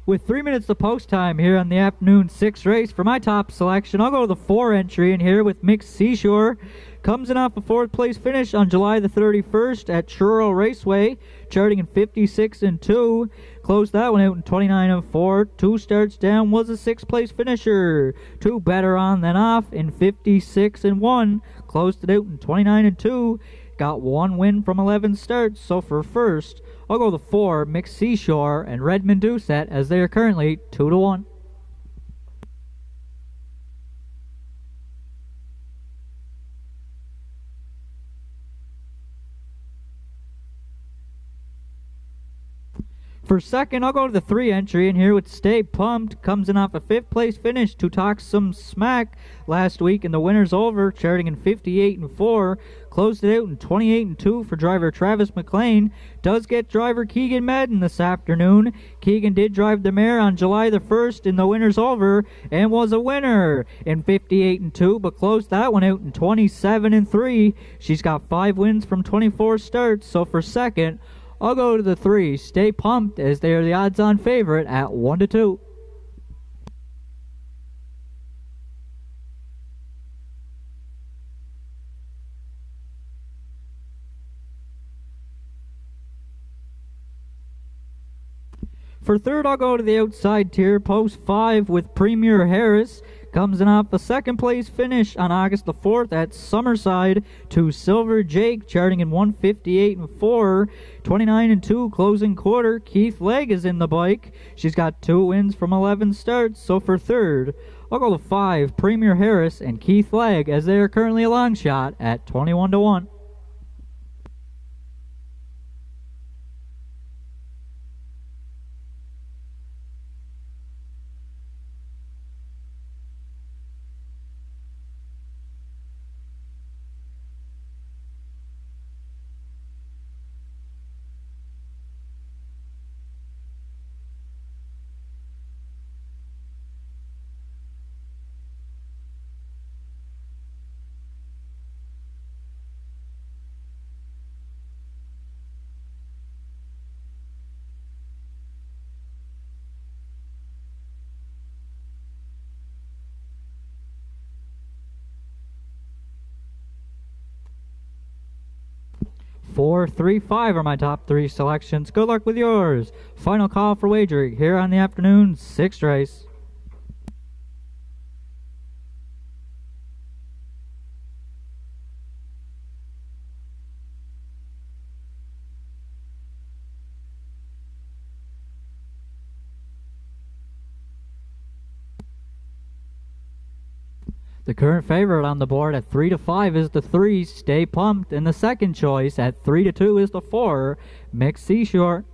With 3 minutes to post time here on the afternoon 6th race, for my top selection, I'll go to the 4 entry in here with Mixed Seashore. Comes in off a 4th place finish on July the 31st at Truro Raceway, charting in 56 and 2. Closed that one out in 29 and 4. 2 starts down, was a 6th place finisher. 2 better on than off in 56 and 1. Closed it out in 29 and 2. Got 1 win from 11 starts, so for first, I'll go the 4 Mixed Seashore and Redmond Doucette as they are currently 2-1. For second, I'll go to the 3 entry in here with Stay Pumped. Comes in off a 5th place finish to talk some smack last week in the winner's over, charting in 58 and 4. Closed it out in 28 and 2 for driver Travis McLean. Does get driver Keegan Madden this afternoon. Keegan did drive the mare on July the 1st in the winner's over and was a winner in 58 and 2, but closed that one out in 27 and 3. She's got 5 wins from 24 starts, so for second, I'll go to the 3, Stay Pumped, as they are the odds-on favorite at 1-2. For third, I'll go to the outside tier, post 5 with Premier Harris. Comes in off a second place finish on August the 4th at Summerside to Silver Jake, charting in 158-4, 29-2 closing quarter. Keith Legg is in the bike. She's got 2 wins from 11 starts. So for third, I'll go to 5, Premier Harris and Keith Legg, as they are currently a long shot at 21-1. Four, 3, 5 are my top 3 selections. Good luck with yours. Final call for wagering here on the afternoon 6th race. The current favorite on the board at 3-5 is the 3, Stay Pumped, and the second choice at 3-2 is the 4, Mixed Seashore.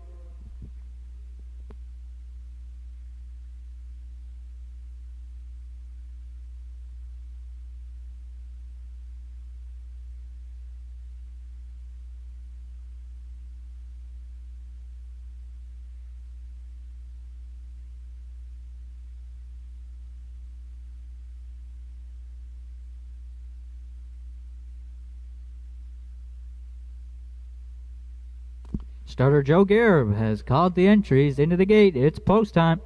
Starter Joe Garib has called the entries into the gate. It's post time.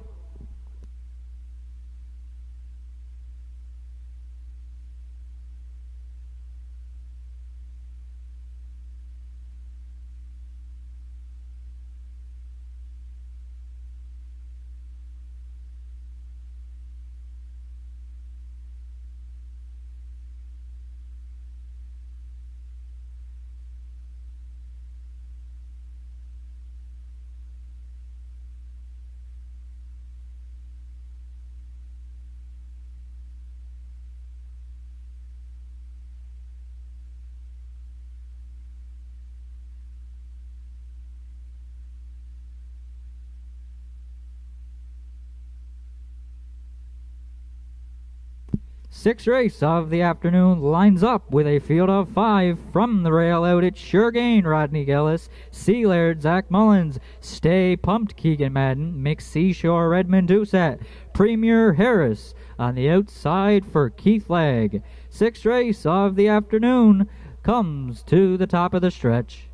Sixth race of the afternoon lines up with a field of 5 from the rail out. It's Sure Gain, Rodney Gillis, Sea Laird, Zach Mullins, Stay Pumped, Keegan Madden, Mixed Seashore, Redmond Doucette, Premier Harris on the outside for Keith Legg. Sixth race of the afternoon comes to the top of the stretch.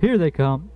Here they come.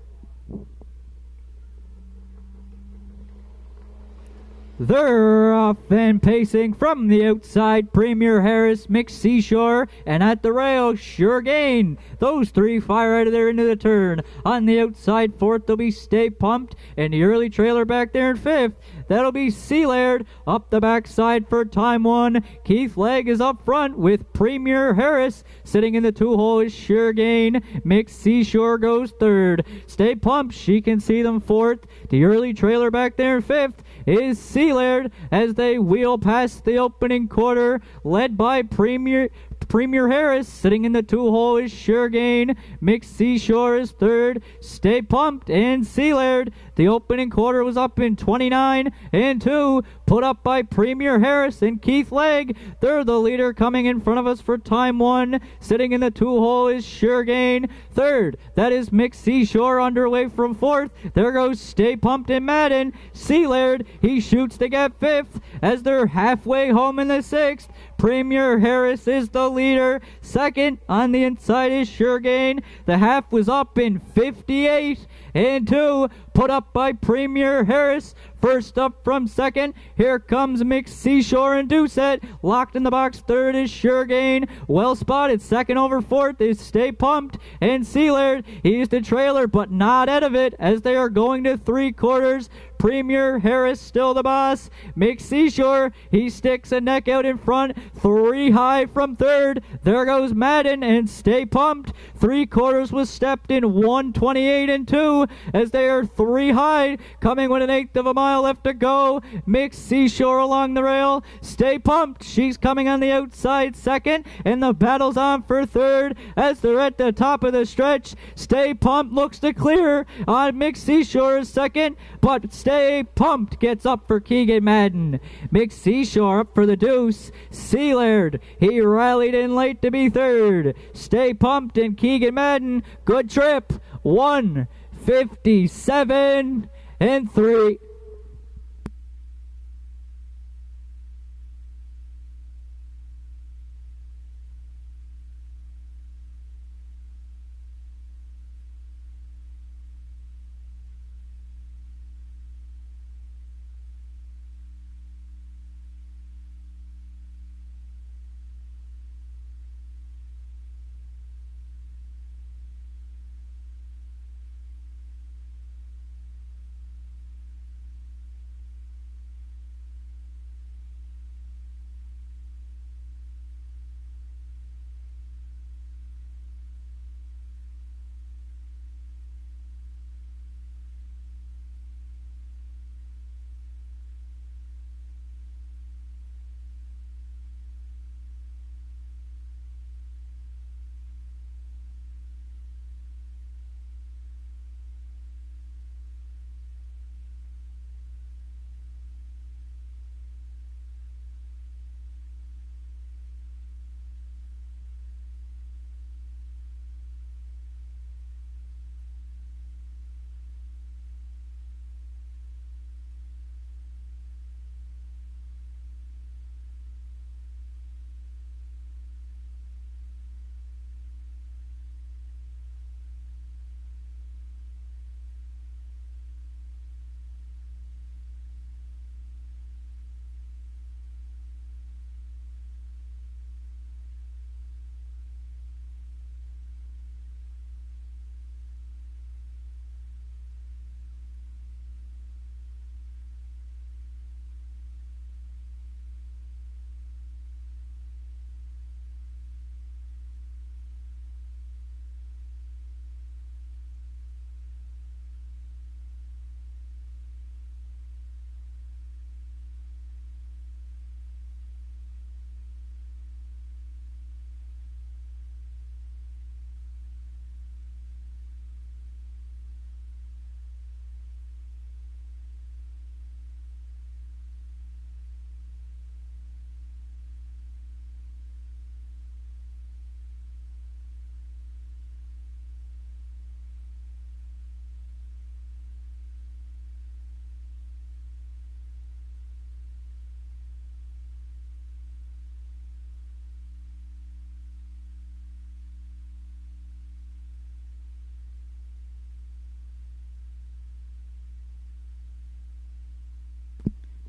They're off and pacing from the outside. Premier Harris, Mixed Seashore, and at the rail, Sure Gain. Those 3 fire out of there into the turn. On the outside, 4th will be Stay Pumped, and the early trailer back there in 5th. That'll be Sea Laird. Up the backside for time 1. Keith Legg is up front with Premier Harris. Sitting in the 2-hole is Sure Gain. Mixed Seashore goes 3rd. Stay Pumped, she can see them 4th. The early trailer back there in 5th is Sea Laird as they wheel past the opening quarter, led by Premier Harris. Sitting in the 2-hole is Sure Gain. Mixed Seashore is 3rd. Stay Pumped and Sea Laird. The opening quarter was up in 29-2, put up by Premier Harris and Keith Legg. They're the leader coming in front of us for time 1. Sitting in the 2-hole is Sure Gain. 3rd, that is Mixed Seashore underway from 4th. There goes Stay Pumped and Madden. Sea Laird, he shoots to get 5th as they're halfway home in the 6th. Premier Harris is the leader. Second on the inside is Sure Gain. The half was up in 58 and 2, put up by Premier Harris. First up from second, here comes Mixed Seashore and Doucette. Locked in the box, third is Sure Gain. Well spotted, second over fourth is Stay Pumped. And Sealard, he's the trailer, but not out of it as they are going to 3/4. Premier Harris still the boss. Mixed Seashore, he sticks a neck out in front. 3 high from third. There goes Madden and Stay Pumped. 3/4 was stepped in 1:28 and 2 as they are 3 high, coming with 1/8 of a mile left to go. Mixed Seashore along the rail. Stay Pumped, she's coming on the outside second, and the battle's on for third as they're at the top of the stretch. Stay Pumped looks to clear on Mixed Seashore is second, but Stay Pumped gets up for Keegan Madden. Mixed Seashore up for the deuce. Sealard, he rallied in late to be third. Stay Pumped and Keegan Madden, good trip. 1:57 and 3.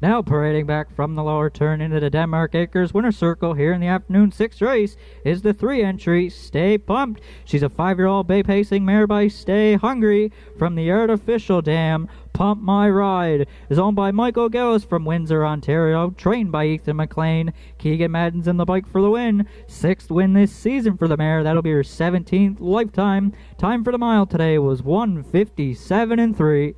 Now parading back from the lower turn into the Denmark Acres winner circle here in the afternoon 6th race is the 3 entry Stay Pumped. She's a 5-year-old bay pacing mare by Stay Hungry from the Artificial Dam. Pump My Ride is owned by Michael Gillis from Windsor, Ontario, trained by Ethan McLean. Keegan Madden's in the bike for the win. 6th win this season for the mare. That'll be her 17th lifetime. Time for the mile today was 1:57 and 3.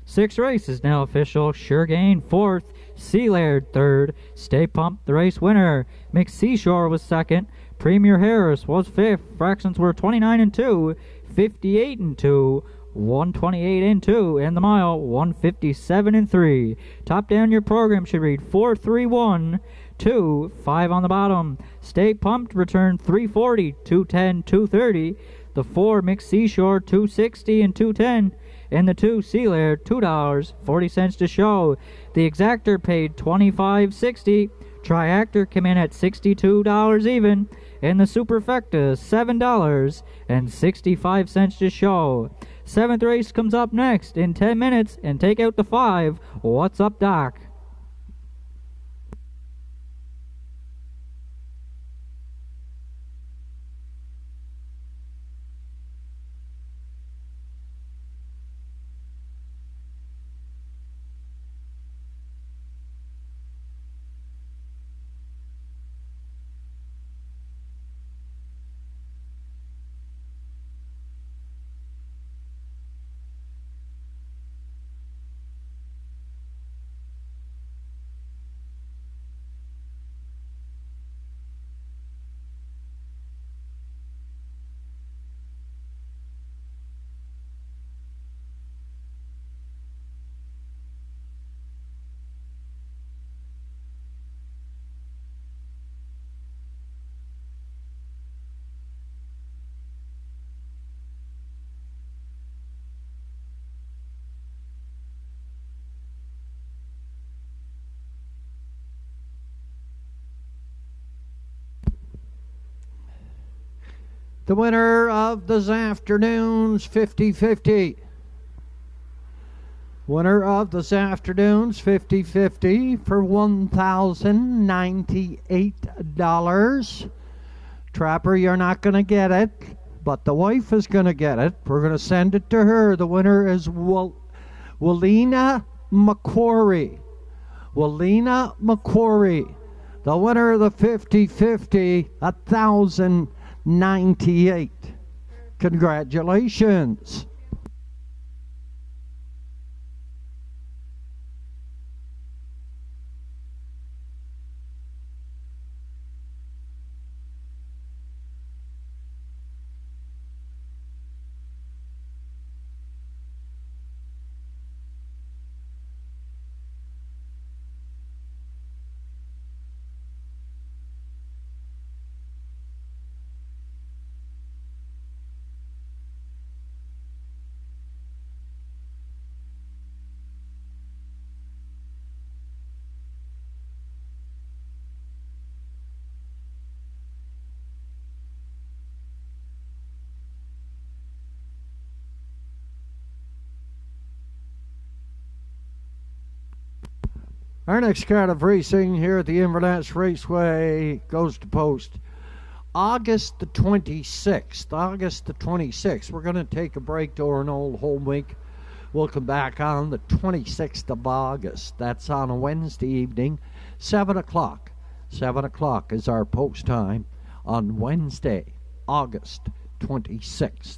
Sixth race is now official. Sure Gain fourth, Sea Laird third, Stay Pumped the race winner. McSeashore was second, Premier Harris was fifth. Fractions were 29 and 2, 58 and 2, 128 and 2, and the mile 157 and 3. Top down your program should read 431 2, 5 on the bottom. Stay Pumped returned 340, 210, 230. The 4 McSeashore 260 and 210. And the 2 Sea Laird $2.40 to show. The exactor paid $25.60. Triactor came in at $62 even. And the Superfecta $7.65 to show. Seventh race comes up next in 10 minutes, and take out the 5. What's up, Doc? The winner of this afternoon's 50-50. Winner of this afternoon's 50-50 for $1,098. Trapper, you're not going to get it, but the wife is going to get it. We're going to send it to her. The winner is Wallina McQuarrie. Wallina McQuarrie. The winner of the 50-50, $1,098. Congratulations. Our next card of racing here at the Inverness Raceway goes to post August the 26th. August the 26th. We're going to take a break during an old home week. We'll come back on the 26th of August. That's on a Wednesday evening, 7 o'clock. 7 o'clock is our post time on Wednesday, August 26th.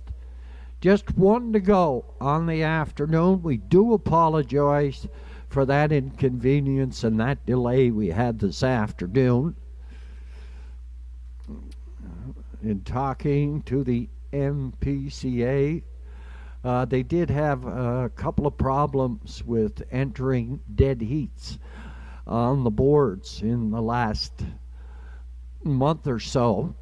Just one to go on the afternoon. We do apologize for that inconvenience and that delay we had this afternoon. In talking to the MPCA, they did have a couple of problems with entering dead heats on the boards in the last month or so.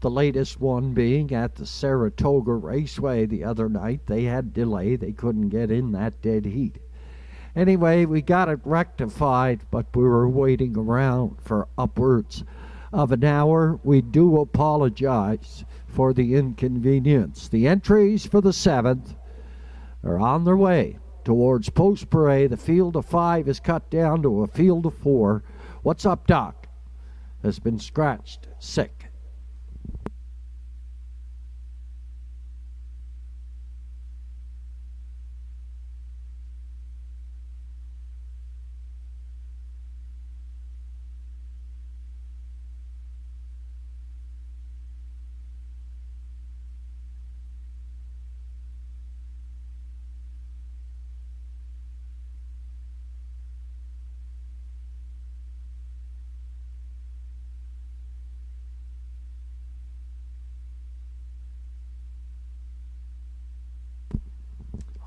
The latest one being at the Saratoga Raceway the other night. They had delay. They couldn't get in that dead heat. Anyway, we got it rectified, but we were waiting around for upwards of an hour. We do apologize for the inconvenience. The entries for the 7th are on their way towards Post Parade. The field of 5 is cut down to a field of 4. What's up, Doc? Has been scratched sick.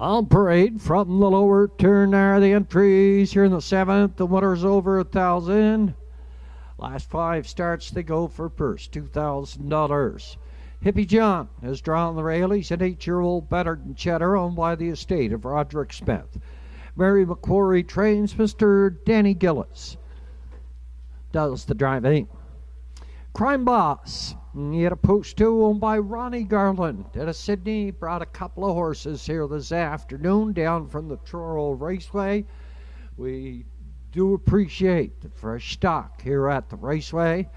On parade from the lower turn there, the entries here in the 7th. The winner's over 1,000. Last 5 starts, they go for purse, $2,000. Hippie John has drawn the rail. He's an 8-year-old better than Cheddar, owned by the estate of Roderick Smith. Mary McQuarrie trains. Mr. Danny Gillis does the driving. Crime Boss, he had a post 2 owned by Ronnie Garland out of Sydney. Brought a couple of horses here this afternoon down from the Truro Raceway. We do appreciate the fresh stock here at the Raceway.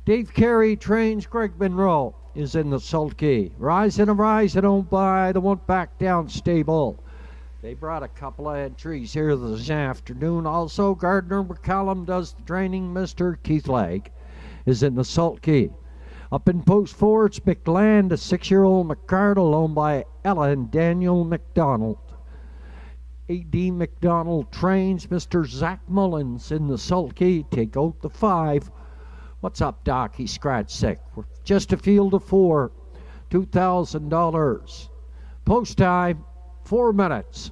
Dave Carey trains. Greg Monroe is in the sulky. Rising and Rising, owned by the One Back Down stable. They brought a couple of entries here this afternoon. Also, Gardner McCallum does the training. Mr. Keith Legg is in the sulky. Up in post 4, it's McLand, a 6-year-old McCardle, owned by Ella and Daniel McDonald. A.D. McDonald trains. Mr. Zach Mullins in the sulky. Take out the 5. What's up, Doc? He scratched sick. We're just a field of 4. $2,000. Post time, 4 minutes.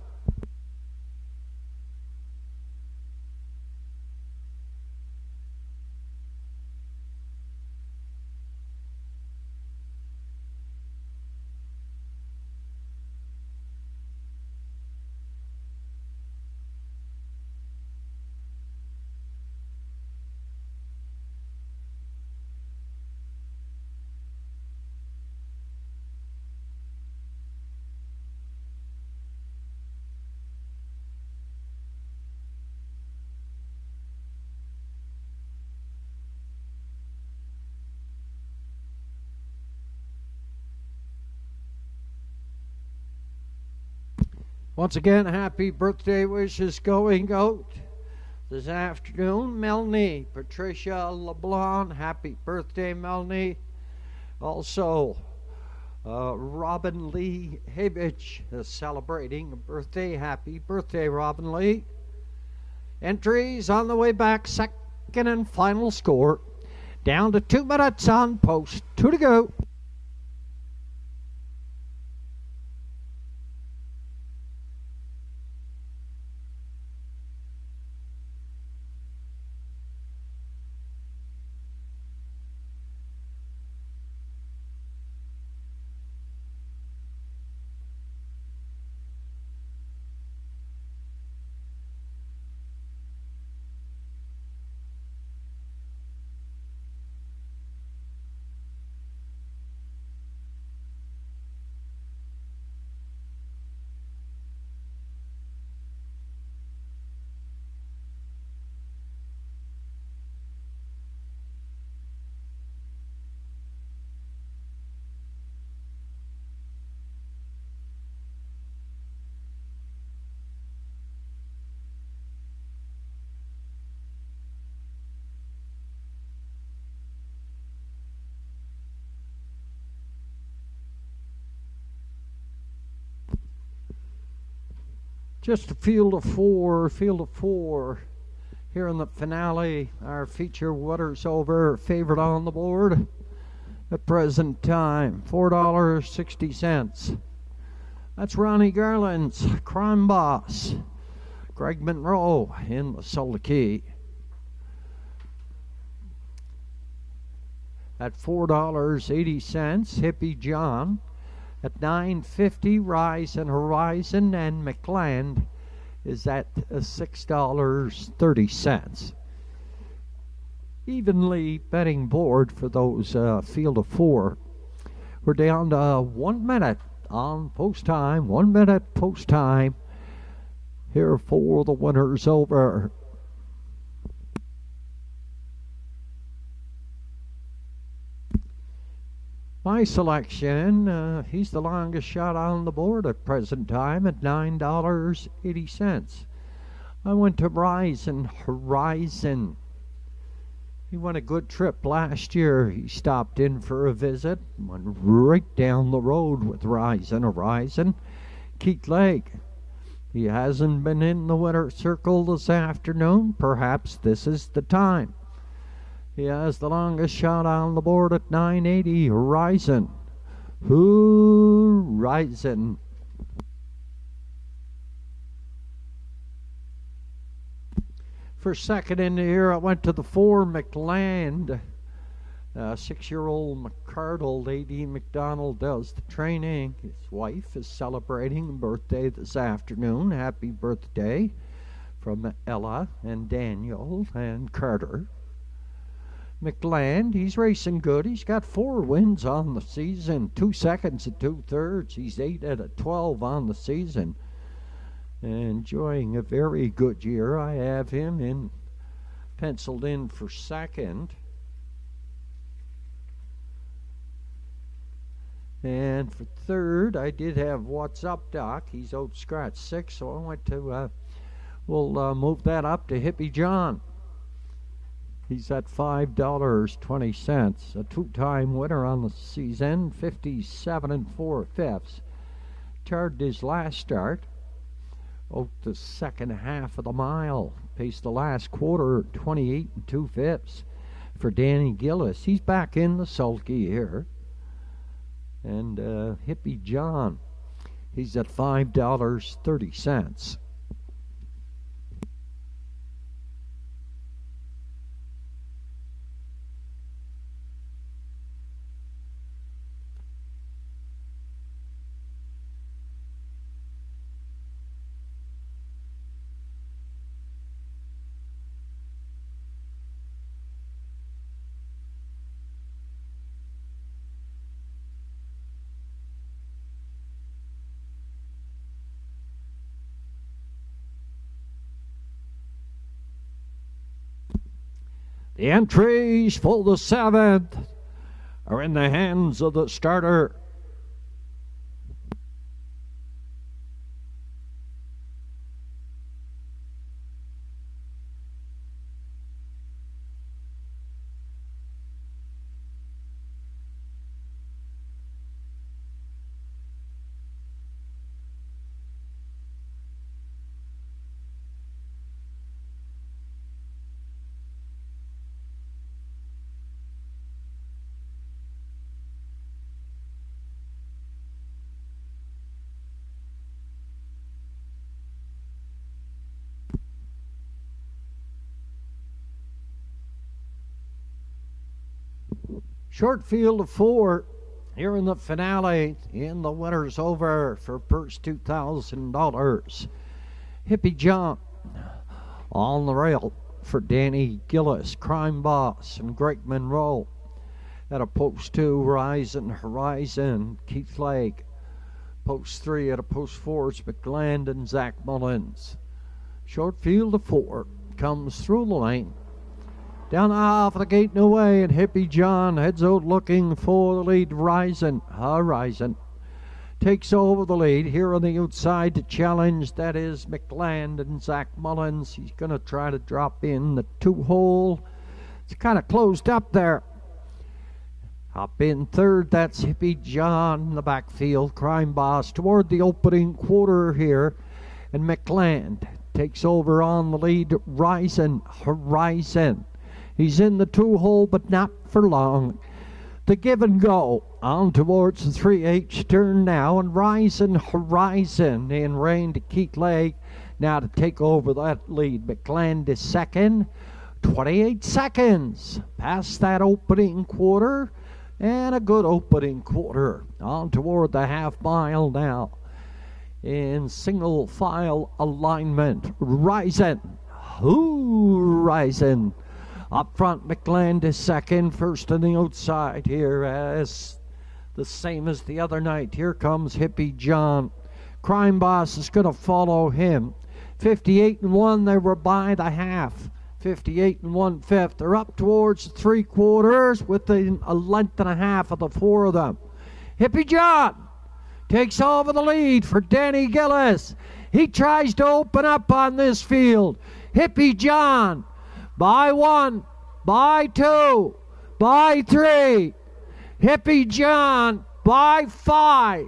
Once again, happy birthday wishes going out this afternoon. Melanie Patricia LeBlanc, happy birthday, Melanie. Also, Robin Lee Hibbage is celebrating a birthday. Happy birthday, Robin Lee. Entries on the way back, second and final score. Down to 2 minutes on post 2 to go. Just a field of 4 here in the finale. Our feature waters over, favorite on the board at present time, $4.60. That's Ronnie Garland's Crime Boss. Greg Monroe in the sulky at $4.80. Hippie John at $9.50, Rise and Horizon, and McLand is at $6.30. Evenly betting board for those field of 4. We're down to 1 minute on post time. 1 minute post time here for the winners over. My selection, he's the longest shot on the board at present time at $9.80. I went to Rise and Horizon. He went a good trip last year. He stopped in for a visit, went right down the road with Rise and Horizon. Keith Legg, he hasn't been in the winner's circle this afternoon. Perhaps this is the time. He has the longest shot on the board at $9.80. Horizon. Horizon. For second in the year, I went to the 4 McLand. 6-year-old McCardle, Lady McDonald, does the training. His wife is celebrating a birthday this afternoon. Happy birthday from Ella and Daniel and Carter. McLand, he's racing good. He's got 4 wins on the season, 2 seconds and 2/3. He's 8 out of 12 on the season. Enjoying a very good year. I have him penciled in for second. And for third, I did have What's Up Doc. He's out scratch 6, so I went to, we'll move that up to Hippie John. He's at $5.20. A 2-time winner on the season, 57 4/5. Charged his last start. Out the second half of the mile. Paced the last quarter, 28 2/5 for Danny Gillis. He's back in the sulky here. And Hippie John, he's at $5.30. The entries for the 7th are in the hands of the starter. Short field of 4 here in the finale, and the winner's over for purse $2,000. Hippie John on the rail for Danny Gillis, Crime Boss, and Greg Monroe. At a post 2, Rising Horizon, Keith Lake. Post 3 at a post 4 is McLand and Zach Mullins. Short field of 4 comes through the lane. Down the half of the gate and away, and Hippie John heads out looking for the lead. Horizon takes over the lead here on the outside to challenge. That is McLand and Zach Mullins. He's going to try to drop in the 2-hole. It's kind of closed up there. Up in third, that's Hippie John in the backfield. Crime Boss toward the opening quarter here, and McLand takes over on the lead. Horizon. He's in the 2-hole, but not for long. The give and go on towards the 3H turn now, and Rising Horizon in rain to Keith Lake now to take over that lead. McLand is second, 28 seconds past that opening quarter, and a good opening quarter on toward the half mile now. In single file alignment, Rising. Up front, McLand is second. First on the outside here, as the same as the other night. Here comes Hippie John. Crime Boss is going to follow him. 58 1, they were by the half. 58 1/5. They're up towards the 3/4 within a length and a half of the 4 of them. Hippie John takes over the lead for Danny Gillis. He tries to open up on this field. Hippie John by 1, by 2, by 3. Hippie John by 5.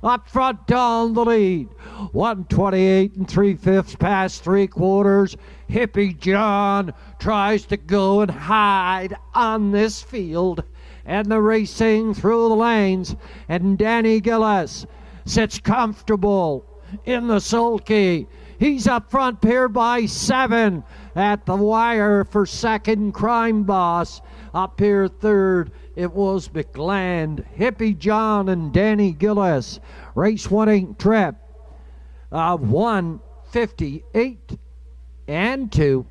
Up front down the lead. 128 3/5 past 3/4. Hippie John tries to go and hide on this field. And the racing through the lanes. And Danny Gillis sits comfortable in the sulky. He's up front here by 7 at the wire for second. Crime Boss up here third. It was McLand, Hippie John, and Danny Gillis. Race winning trip of 1:58 and 2.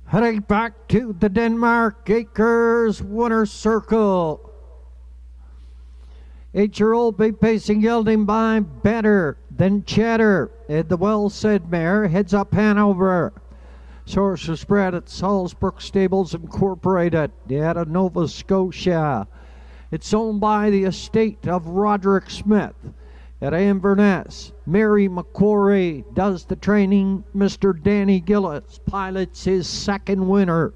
Heading back to the Denmark Acres winner's circle. 8-year-old be pacing, yielding by better than Cheddar. The well-said mare heads up Hanover. Source of spread at Salisbrook Stables Incorporated out of Nova Scotia. It's owned by the estate of Roderick Smith at Inverness. Mary McQuarrie does the training. Mr. Danny Gillis pilots his second winner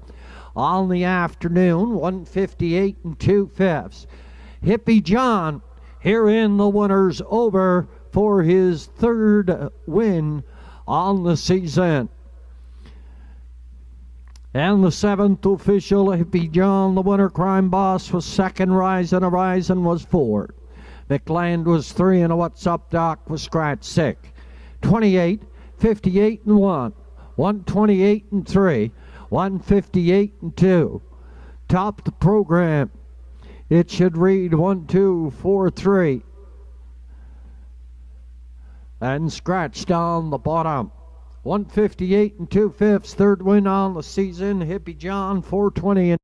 on the afternoon, 1:58 and 2/5. Hippie John here in the winner's over for his third win on the season. And the 7th official, Hippie John, the winner. Crime Boss was second. Horizon was fourth. McLand was 3, and a What's Up Doc was scratched 6. 28, 58 and 1, 128 and 3, 158 and 2. Top the program. It should read 1, 2, 4, 3. And scratched on the bottom. 158 and 2/5, third win on the season. Hippie John, 420 and